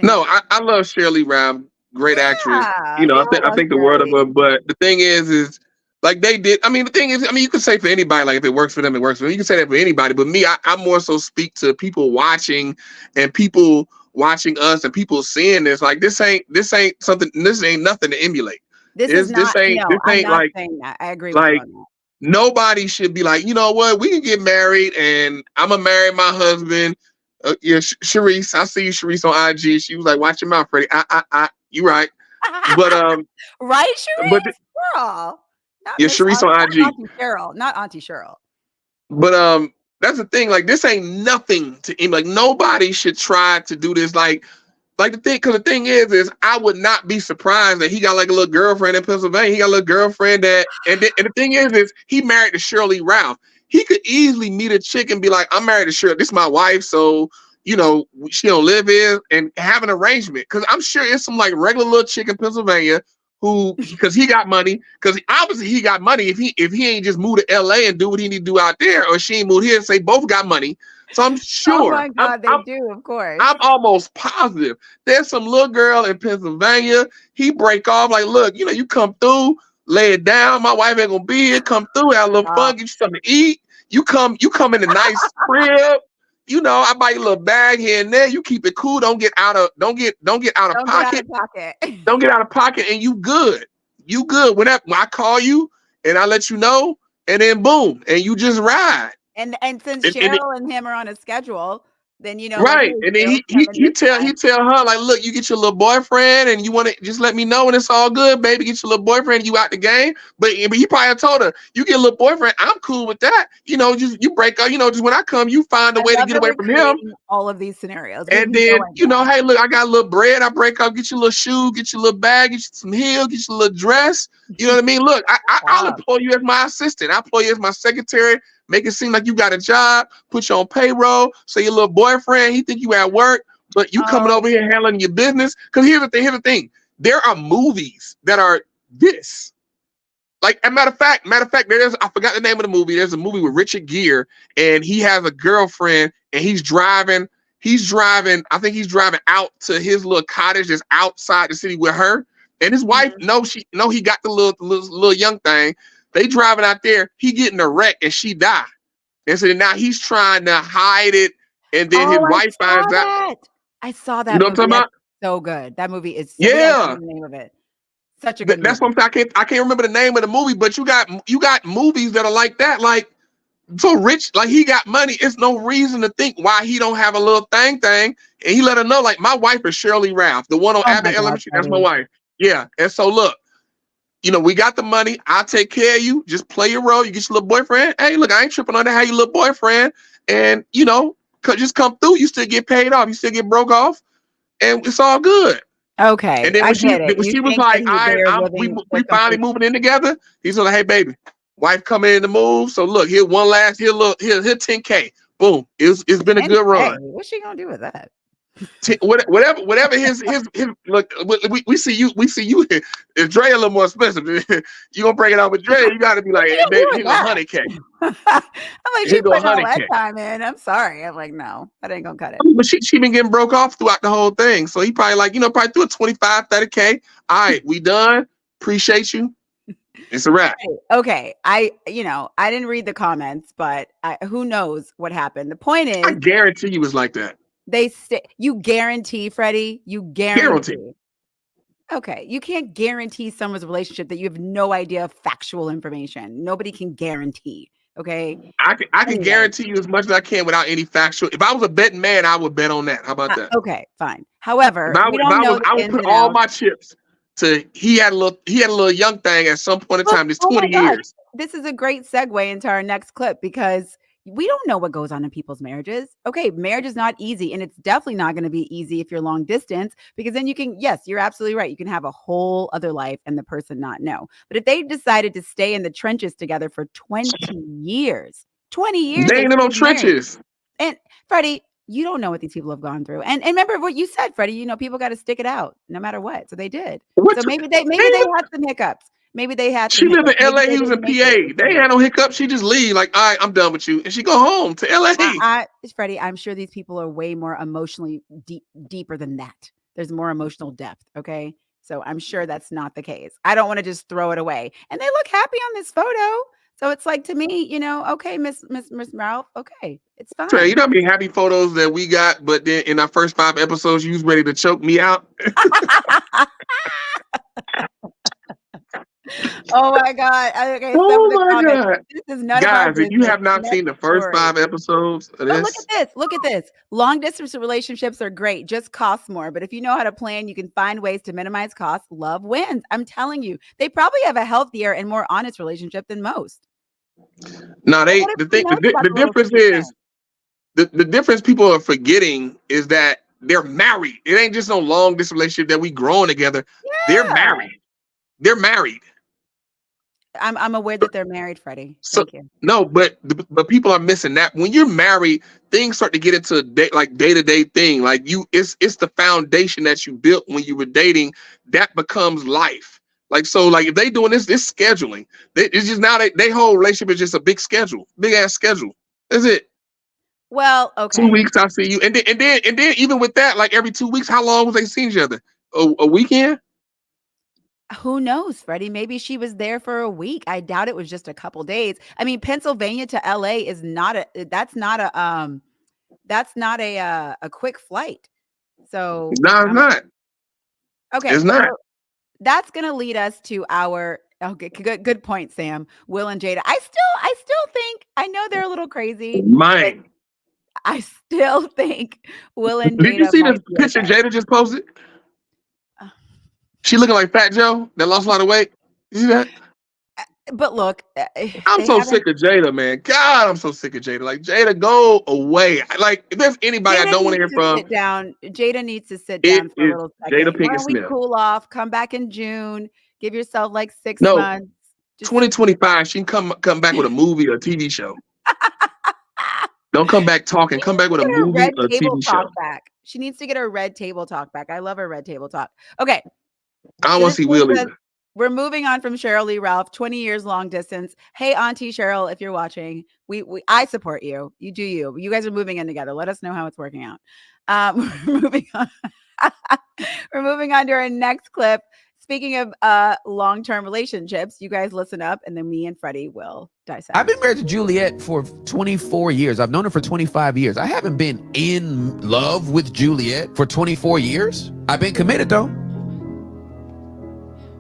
No, I love Sheryl Lee Ralph, great actress. You know, I think the world of her. But the thing is like they did. I mean, the thing is, I mean, you can say for anybody, like if it works for them, it works for them. You can say that for anybody. But me, I more so speak to people watching and people watching us and people seeing this. Like this ain't something. This ain't nothing to emulate. This ain't like saying that. I agree with you on that. Nobody should be like, you know what? We can get married, and I'm gonna marry my husband. Yeah, Sharice, I see you, Sharice, on IG. She was like, "Watch your mouth, Freddie." You right, but right, Sharice, but girl. Yeah, Sharice on IG. Not Auntie Cheryl. But that's the thing. Like, this ain't nothing to him. Like, nobody should try to do this. Like the thing, because the thing is I would not be surprised that he got like a little girlfriend in Pennsylvania. He got a little girlfriend and the thing is he married to Sheryl Lee Ralph. He could easily meet a chick and be like, I'm married to Sheryl. This is my wife, so you know she don't live here, and have an arrangement. Because I'm sure it's some like regular little chick in Pennsylvania who, because he got money, because obviously he got money. If he ain't just moved to LA and do what he need to do out there, or she ain't moved here, say both got money. So I'm sure. Oh my God, they do, of course. I'm almost positive there's some little girl in Pennsylvania. He break off like, look, you know, you come through, lay it down. My wife ain't gonna be here. Come through, have a little fun, get you something to eat. You come in a nice crib. You know, I buy you a little bag here and there. You keep it cool. Don't get out of pocket. Don't get out of pocket, and you good. You good. When I call you and I let you know, and then boom, and you just ride. And since Sheryl and him are on a schedule, then you know, right? And then he tell her like, look, you get your little boyfriend, and you want to just let me know when it's all good, baby. Get your little boyfriend, you out the game. But he probably told her, you get a little boyfriend, I'm cool with that. You know, just you break up. You know, just when I come, you find a way to get away from him. All of these scenarios, and then you know, hey, look, I got a little bread. I break up, get you a little shoe, get you a little bag, get you some heels, get you a little dress. You know what I mean? Look, I'll employ you as my assistant. I'll employ you as my secretary. Make it seem like you got a job, put you on payroll. Say your little boyfriend, he think you at work, but you coming over here handling your business. Because here's the thing. There are movies that are this. Like, a matter of fact, I forgot the name of the movie. There's a movie with Richard Gere, and he has a girlfriend, and he's driving. I think he's driving out to his little cottage that's outside the city with her. And his wife, he got the little young thing. They driving out there, he getting a wreck and she died. And so now he's trying to hide it, and then his wife finds out. I saw that. You know what I'm talking about? So good. That movie is the name of it. Such a good movie. That's what I'm saying. I can't remember the name of the movie, but you got movies that are like that. Like, so Rich, like he got money. It's no reason to think why he don't have a little thing. And he let her know, like, my wife is Sheryl Lee Ralph, the one on Abbott Elementary. That's my wife. Yeah. And so look, you know, we got the money. I'll take care of you. Just play your role. You get your little boyfriend. Hey, look, I ain't tripping on that. Have your little boyfriend, and you know, just come through. You still get paid off. You still get broke off, and it's all good. Okay. And then when she was like, we finally moving in together. He's like, hey, baby, wife coming in to move. So look, here 10K. Boom. It's been a good run. What's she gonna do with that? Whatever his look, we see you. If Dre a little more expensive, you gonna break it out with Dre. You got to be like, hey, baby, here's 100K. I'm like, she put all that time in. I'm sorry. I'm like, no, that ain't gonna cut it. But she been getting broke off throughout the whole thing. So he probably like, probably threw a 25, 30K. All right, we done. Appreciate you. It's a wrap. Okay. I didn't read the comments, but who knows what happened. The point is, I guarantee you was like that. They stay. You guarantee, Freddie. You Guarantee. guarantee. Okay, you can't guarantee someone's relationship that you have no idea of factual information. Nobody can guarantee. Okay. I can Anyway, guarantee you as much as I can without any factual. If I was a betting man, I would bet on that. How about that? okay, fine. However, we If don't I know was, the I would ins put and all outs. my chips to he had a little young thing at some point in Well, time. This oh my 20 God, years. this is a great segue into our next clip because we don't know what goes on in people's marriages. Okay, marriage is not easy, and it's definitely not going to be easy if you're long distance because then you can, yes, you're absolutely right. You can have a whole other life and the person not know. But if they decided to stay in the trenches together for 20 years, 20 years They they ain't in no stayed married. trenches. And Freddie, you don't know what these people have gone through. And remember what you said, Freddie, people got to stick it out no matter what. So they did. What? So maybe they had some hiccups. Maybe they had some She lived hiccups. in Maybe LA. they He was in didn't make it. PA. They ain't had no hiccups. She just leave like, all right, I'm done with you, and she go home to LA. Freddie, I'm sure these people are way more emotionally deeper than that. There's more emotional depth. Okay. So I'm sure that's not the case. I don't want to just throw it away. And they look happy on this photo. So it's like to me, okay, Miss Ralph, okay, it's Trey, you fine. know how many happy photos that we got, but then in our first 5 episodes, you was ready to choke me out. Oh my God. Okay, some Oh of the my comments. God. This is none of our Guys, if you business. have not Next seen the first story. 5 episodes of But look this, at this. Look at this. Long distance relationships are great, just cost more. But if you know how to plan, you can find ways to minimize costs. Love wins. I'm telling you, they probably have a healthier and more honest relationship than most. now But what if who knows about the the little difference secret is thing? the difference people are forgetting is that they're married. It ain't just no long distance relationship that we growing together. They're Yeah. married. They're married. I'm aware that they're married, Freddie. So Thank you. no, but people are missing that. When you're married, things start to get into like day-to-day thing. Like it's the foundation that you built when you were dating that becomes life. Like so, like if they doing this scheduling. It's just now they whole relationship is just a big schedule, big ass schedule. That's it. Well, 2 okay. weeks I see you, and then even with that, like every 2 weeks, how long was they seeing each other? A weekend? Who knows, Freddie? Maybe she was there for a week. I doubt it was just a couple days. I mean, Pennsylvania to LA is not that's not a quick flight. So No, it's not. okay, It's not. so that's gonna lead us to our okay, good point, Sam. Will and Jada. I still think I know they're a little crazy, but Mine. I still think Will and Did you Jada see this might be picture okay. Jada just posted? Uh, She looking like Fat Joe that lost a lot of weight. You see that? But look, I'm they so haven't. sick of Jada, man. God, I'm so sick of Jada. Like Jada, go away. Like if there's anybody I Jada don't want to needs hear to from, sit down. Jada needs to sit it down for a is little Jada second. Why Pinkett don't we Smith. cool off? Come back in June. Give yourself like 6 No, months. Just 2025. She can come back with a movie or a TV show. Don't come back talking. She Come needs back to with a get her movie red or a table TV show. talk back. She needs to get her red table talk back. I love her red table talk. Okay. I don't So want this to see moves Will us. either. We're moving on from Sheryl Lee Ralph, 20 years long distance. Hey, Auntie Cheryl, if you're watching, I support you. You do you. You guys are moving in together. Let us know how it's working out. We're moving on. We're moving on to our next clip. Speaking of long-term relationships, you guys listen up, and then me and Freddie will dissect. I've been married to Juliet for 24 years. I've known her for 25 years. I haven't been in love with Juliet for 24 years. I've been committed though.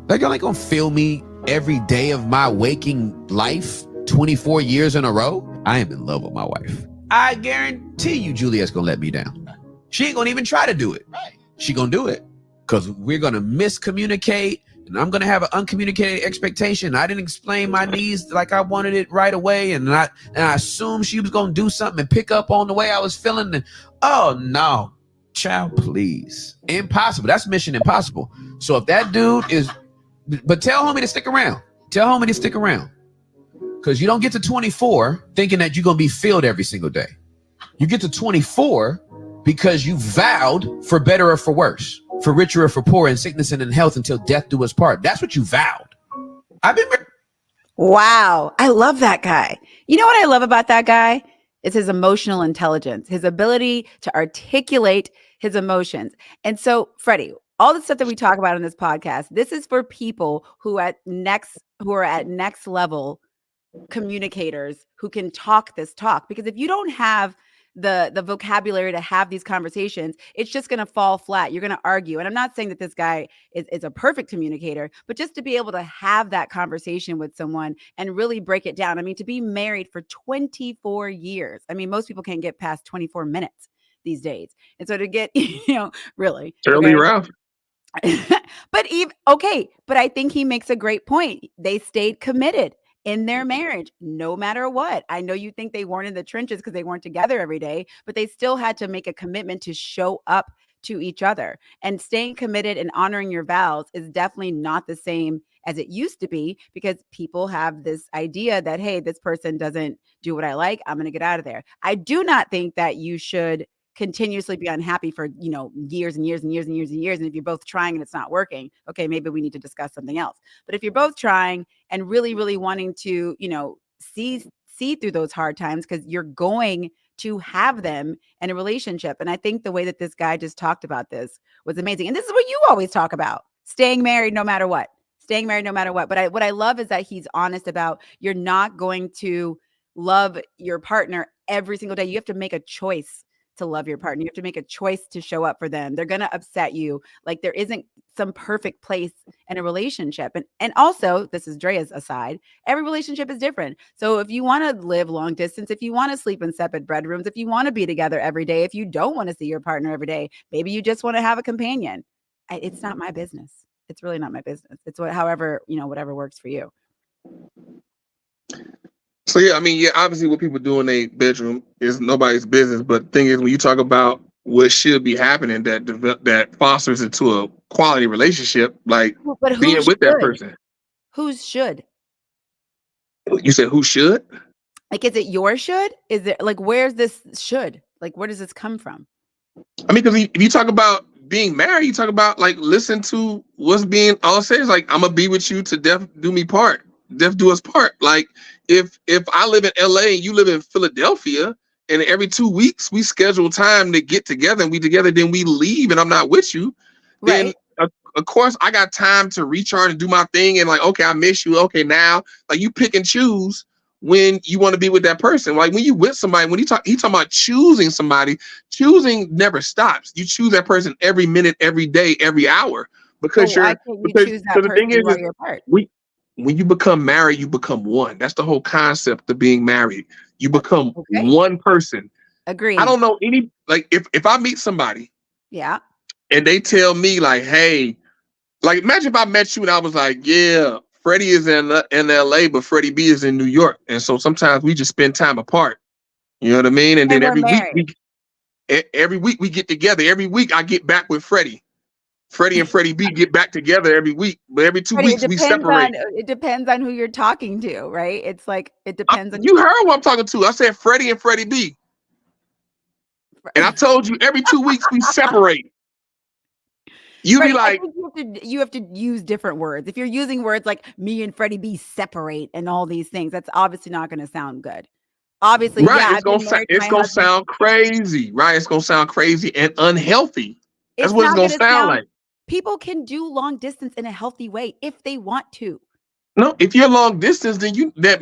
Like y'all ain't gonna feel me every day of my waking life 24 years in a row. I am in love with my wife. I guarantee you Juliet's gonna let me down. She ain't gonna even try to do it. She gonna do it because we're gonna miscommunicate and I'm gonna have an uncommunicated expectation. I didn't explain my needs like I wanted it right away, and I assumed she was gonna do something and pick up on the way I was feeling. And oh no, child, please, impossible. That's mission impossible. So if that dude is, but tell homie to stick around. Tell homie to stick around, because you don't get to 24 thinking that you're gonna be filled every single day. You get to 24 because you vowed for better or for worse, for richer or for poor, in sickness and in health, until death do us part. That's what you vowed. I've been. Wow. I love that guy. You know what I love about that guy? Is his emotional intelligence, his ability to articulate his emotions. And so, Freddie, all the stuff that we talk about on this podcast, this is for people who are at next level communicators who can talk this talk. Because if you don't have the vocabulary to have these conversations, it's just going to fall flat. You're going to argue. And I'm not saying that this guy is a perfect communicator, but just to be able to have that conversation with someone and really break it down. I mean, to be married for 24 years. I mean, most people can't get past 24 minutes these days. And so to get, really. Sheryl Lee Ralph. But I think he makes a great point. They stayed committed in their marriage, no matter what. I know you think they weren't in the trenches because they weren't together every day, but they still had to make a commitment to show up to each other. And staying committed and honoring your vows is definitely not the same as it used to be, because people have this idea that, hey, this person doesn't do what I like, I'm going to get out of there. I do not think that you should continuously be unhappy for, years and years and years and years and years. And if you're both trying and it's not working, okay, maybe we need to discuss something else. But if you're both trying and really, really wanting to, see through those hard times, because you're going to have them in a relationship. And I think the way that this guy just talked about this was amazing. And this is what you always talk about: staying married no matter what. Staying married no matter what. But what I love is that he's honest about, you're not going to love your partner every single day. You have to make a choice to love your partner. You have to make a choice to show up for them. They're going to upset you. Like, there isn't some perfect place in a relationship. And also, this is Drea's aside, every relationship is different. So if you want to live long distance, if you want to sleep in separate bedrooms, if you want to be together every day, if you don't want to see your partner every day, maybe you just want to have a companion. It's not my business. It's really not my business. It's whatever works for you. So yeah, I mean, obviously what people do in their bedroom is nobody's business. But the thing is, when you talk about what should be happening that fosters into a quality relationship, like being with that person. Whose should? You said who should? Like, is it your should? Is it like, where's this should? Like, where does this come from? I mean, because if you talk about being married, you talk about like, listen to what's being all said. It's like, I'm gonna be with you to death do me part. Death do us part. Like, if I live in LA and you live in Philadelphia, and every 2 weeks we schedule time to get together and we together, then we leave and I'm not with you, right? Then of course I got time to recharge and do my thing. And like, okay, I miss you. Okay, now, like, you pick and choose when you want to be with that person. Like, when you with somebody, when he talking about choosing somebody, choosing never stops. You choose that person every minute, every day, every hour, because choose that the thing is, you're apart. When you become married, you become one. That's the whole concept of being married. You become one person. Agreed. I don't know any, like, if I meet somebody, yeah, and they tell me like, hey, like, imagine if I met you and I was like, yeah, Freddie is in LA, but Freddie B is in New York, and so sometimes we just spend time apart. You know what I mean? And then every week we get together. Every week I get back with Freddie. Freddie and Freddie B get back together every week, but every 2 weeks we separate. It depends on who you're talking to, right? It's like, it depends on. You heard what I'm talking to. I said Freddie and Freddie B. And I told you every 2 weeks we separate. You Freddie, be like, you have to use different words. If you're using words like me and Freddie B separate and all these things, that's obviously not going to sound good. Obviously, right? Yeah, it's gonna sound crazy, right? It's gonna sound crazy and unhealthy. That's what it's gonna sound like. People can do long distance in a healthy way if they want to. No, if you're long distance, then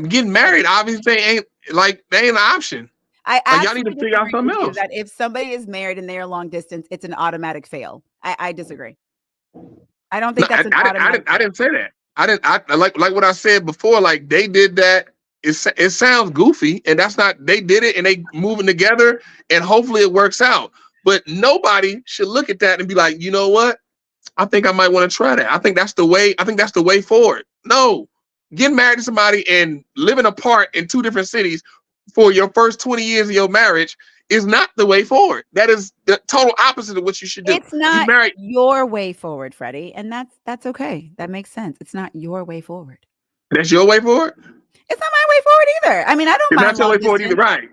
getting married obviously ain't an option. Y'all need to figure out something else. That if somebody is married and they are long distance, it's an automatic fail. I disagree. I don't think that's an automatic. I didn't say that. I like what I said before. Like, they did that. It sounds goofy, and that's not. They did it, and they moving together, and hopefully it works out. But nobody should look at that and be like, you know what? I think I might want to try that. I think that's the way. I think that's the way forward. No, getting married to somebody and living apart in 2 different cities for your first 20 years of your marriage is not the way forward. That is the total opposite of what you should do. It's not your way forward, Freddie, and that's okay. That makes sense. It's not your way forward. That's your way forward? It's not my way forward either. I mean, I don't mind. It's not your way forward either, right?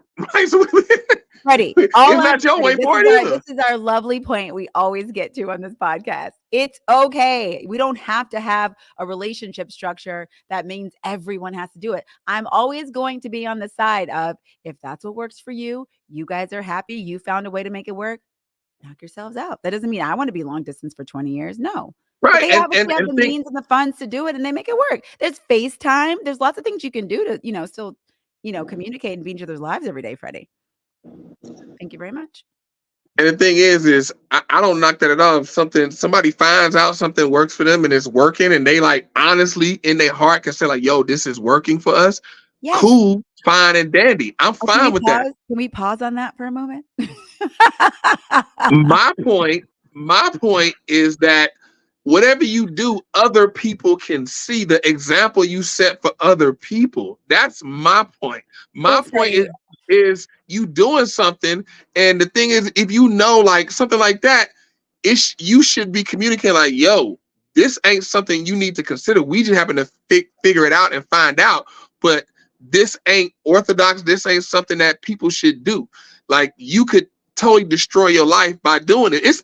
Freddie, it's not your way forward either. This is our lovely point we always get to on this podcast. It's okay. We don't have to have a relationship structure that means everyone has to do it. I'm always going to be on the side of, if that's what works for you, you guys are happy, you found a way to make it work, knock yourselves out. That doesn't mean I want to be long distance for 20 years. No. Right. They obviously have the means and the funds to do it, and they make it work. There's FaceTime. There's lots of things you can do to, still, communicate and be in each other's lives every day, Freddie. Thank you very much. And the thing is I don't knock that at all. If somebody finds out something works for them and it's working, and they like honestly in their heart can say like, "Yo, this is working for us." Yes. Cool, fine and dandy. I'm fine with that. Can we pause on that for a moment? My point is that whatever you do, other people can see the example you set for other people. That's my point. My point is you doing something, and the thing is, if you know like something like that, you should be communicating like, yo, this ain't something you need to consider. We just happen to figure it out and find out, but this ain't orthodox. This ain't something that people should do. Like, you could totally destroy your life by doing it. It's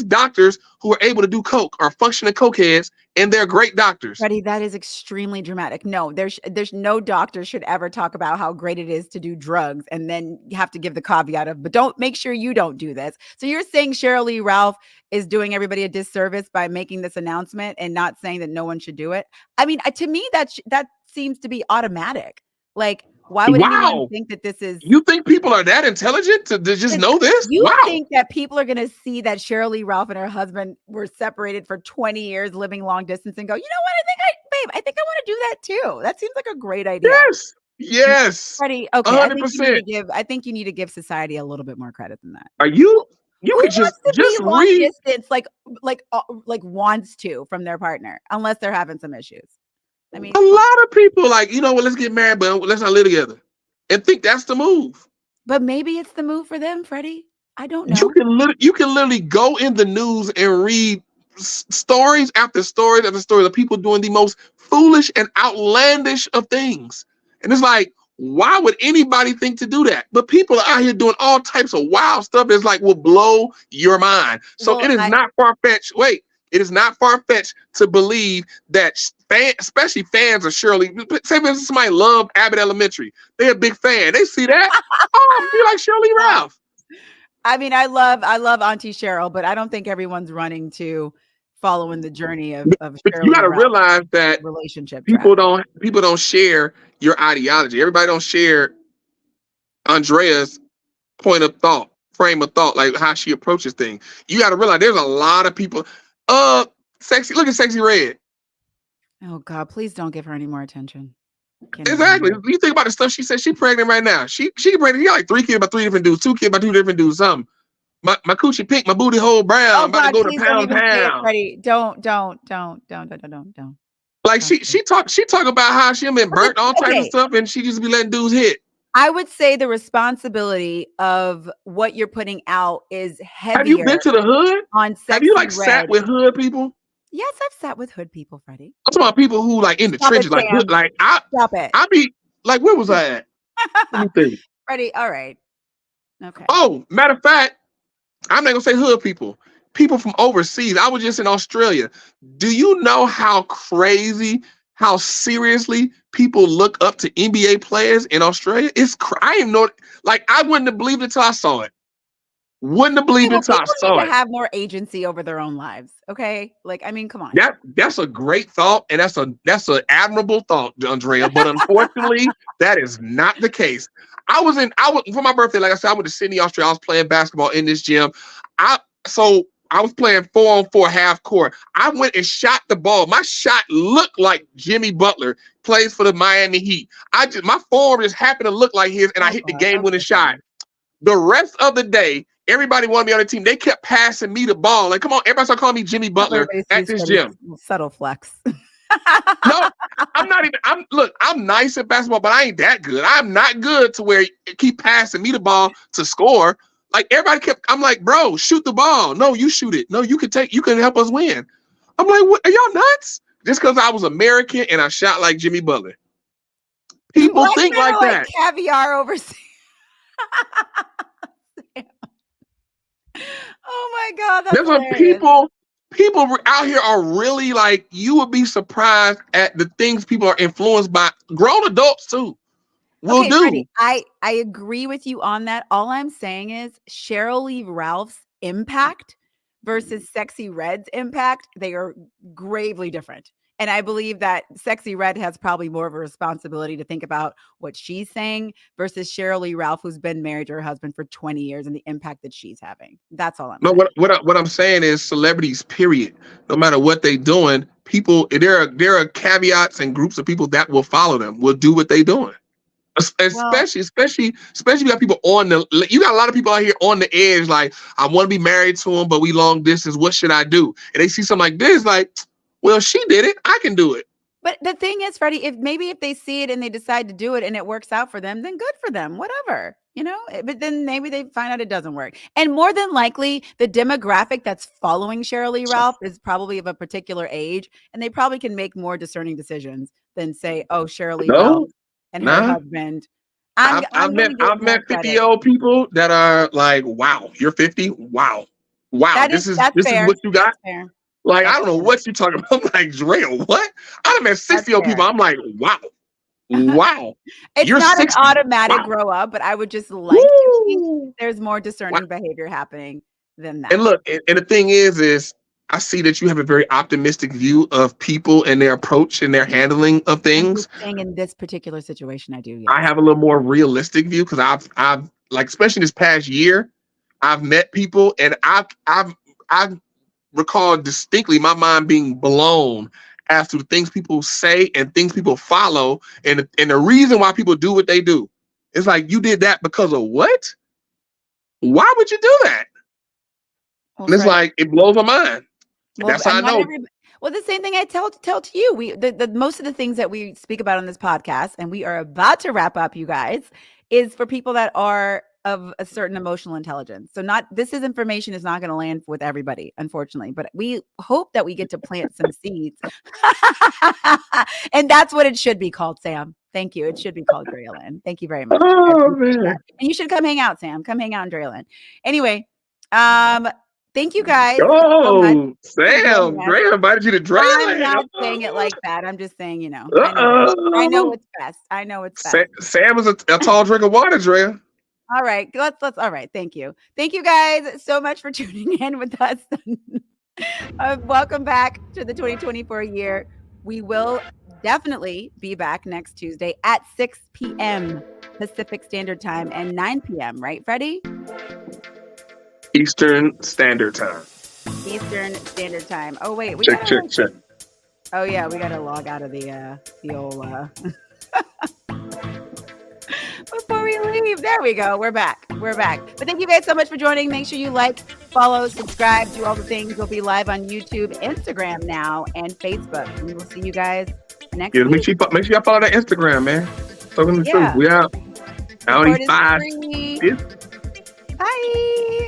doctors who are able to do coke, are functioning cokeheads, and they're great doctors. Freddie, that is extremely dramatic. No, there's no doctor should ever talk about how great it is to do drugs and then you have to give the caveat of, but don't make sure you don't do this. So you're saying Sheryl Lee Ralph is doing everybody a disservice by making this announcement and not saying that no one should do it? I mean, to me, that seems to be automatic. Like, why would anyone think that this is... You think people are that intelligent to just know this? You think that people are going to see that Sheryl Lee Ralph and her husband were separated for 20 years, living long distance, and go, you know what? I think I want to do that too. That seems like a great idea. Yes. Freddie, okay. 100%. I think you need to give society a little bit more credit than that. Are you? You could just long read distance, like wants to from their partner, unless they're having some issues. I mean, a lot of people like, you know what, let's get married, but let's not live together, and think that's the move. But maybe it's the move for them, Freddie. I don't know. You can literally go in the news and read stories after stories after stories of people doing the most foolish and outlandish of things. And it's like, why would anybody think to do that? But people are out here doing all types of wild stuff that's like will blow your mind. So it is not far-fetched. Wait, it is not far-fetched to believe that especially fans of Shirley, say for instance, somebody love Abbott Elementary. They're a big fan. They see that. Oh, be like Sheryl Lee Ralph. I mean, I love Auntie Cheryl, but I don't think everyone's running to following the journey of Sheryl. You got to realize that relationship people don't share your ideology. Everybody don't share Andrea's frame of thought, like how she approaches things. You got to realize there's a lot of people. Look at Sexy Red. Oh God, please don't give her any more attention. Exactly. You think about the stuff she said. She's pregnant right now. She pregnant. She got like 3 kids by 3 different dudes, 2 kids by 2 different dudes. Something. My coochie pink, my booty hole brown. I'm about to go to pound. Don't. Like she talk about how she been burnt, all types of stuff, and she just be letting dudes hit. I would say the responsibility of what you're putting out is heavier. Have you been to the hood? Have you sat with hood people? Yes, I've sat with hood people, Freddie. I'm talking about people who like in the trenches, Stop it. I be like, where was I at? Let me think. Freddie, all right. Okay. Oh, matter of fact, I'm not gonna say hood people. People from overseas. I was just in Australia. Do you know how crazy, how seriously people look up to NBA players in Australia? I didn't know. Like, I wouldn't have believed it until I saw it. Wouldn't have believed it until I saw it. To have more agency over their own lives. Okay, like, I mean, come on. That's a great thought, and that's an admirable thought, Andrea. But unfortunately, that is not the case. I was for my birthday, like I said, I went to Sydney, Australia. I was playing basketball in this gym. I was playing 4-on-4 half court. I went and shot the ball. My shot looked like Jimmy Butler, plays for the Miami Heat. My form just happened to look like his, and I hit the game-winning shot. The rest of the day, everybody wanted me on the team. They kept passing me the ball. Like, come on, everybody started calling me Jimmy Butler at this gym. Subtle flex. No, I'm not even. I'm nice at basketball, but I ain't that good. I'm not good to where you keep passing me the ball to score. Like, everybody I'm like, bro, shoot the ball. No, you shoot it. No, you can help us win. I'm like, what? Are y'all nuts? Just because I was American and I shot like Jimmy Butler. People think like that. Caviar overseas. Oh my God, that's hilarious. People out here are really like, you would be surprised at the things people are influenced by. Grown adults too will do. Freddie, I agree with you on that. All I'm saying is Sheryl Lee Ralph's impact versus Sexy Red's impact, they are gravely different. And I believe that Sexy Red has probably more of a responsibility to think about what she's saying versus Sheryl Lee Ralph, who's been married to her husband for 20 years and the impact that she's having. That's all I'm No, saying. what I'm saying is celebrities, period. No matter what they doing, people, there are caveats and groups of people that will follow them, will do what they doing. Especially you got people you got a lot of people out here on the edge, like, I want to be married to him, but we long distance. What should I do? And they see something like this, like, well, she did it, I can do it. But the thing is, Freddie, if they see it and they decide to do it and it works out for them, then good for them, whatever, but then maybe they find out it doesn't work. And more than likely, the demographic that's following Sheryl Lee Ralph is probably of a particular age, and they probably can make more discerning decisions than say, oh, Sheryl Lee Ralph and her husband. I've met 50-year-old people that are like, wow, you're 50? Wow. This is what you got? Like, I don't know what you're talking about. I'm like, Drea, what? I've met 60-year-old people. I'm like, wow. It's you're not 60. An automatic grow up, but I would just like to think there's more discerning behavior happening than that. And look, and the thing is I see that you have a very optimistic view of people and their approach and their handling of things. I'm saying in this particular situation, I do. Yes. I have a little more realistic view because I've like, especially this past year, I've met people and I've recall distinctly my mind being blown as to the things people say and things people follow, and the reason why people do what they do. It's like, you did that because of what? Why would you do that? Well, and it's like, it blows my mind. Well, that's how I know. Well, the same thing I tell to you. The most of the things that we speak about on this podcast, and we are about to wrap up, you guys, is for people that are of a certain emotional intelligence. So this information is not going to land with everybody, unfortunately, but we hope that we get to plant some seeds. And that's what it should be called, Sam. Thank you. It should be called Drealyn. Thank you very much. Oh, man. And you should come hang out, Sam. Come hang out in Drealyn. Anyway, thank you guys. Oh, Sam, Drea invited you to Drealyn. I'm not saying it like that. I'm just saying, I know what's best. I know what's best. Sam is a tall drink of water, Drea. All right. Let's. All right. Thank you. Thank you guys so much for tuning in with us. Welcome back to the 2024 year. We will definitely be back next Tuesday at 6 p.m. Pacific Standard Time and 9 p.m. Right, Freddie? Eastern Standard Time. Eastern Standard Time. Oh wait, check. Oh yeah, we gotta log out of the old. Before we leave, there we go. We're back. But thank you guys so much for joining. Make sure you like, follow, subscribe, do all the things. We'll be live on YouTube, Instagram now, and Facebook. We will see you guys next week. Make sure y'all follow that Instagram, man. Talking the truth. We out. Out 5. Bye.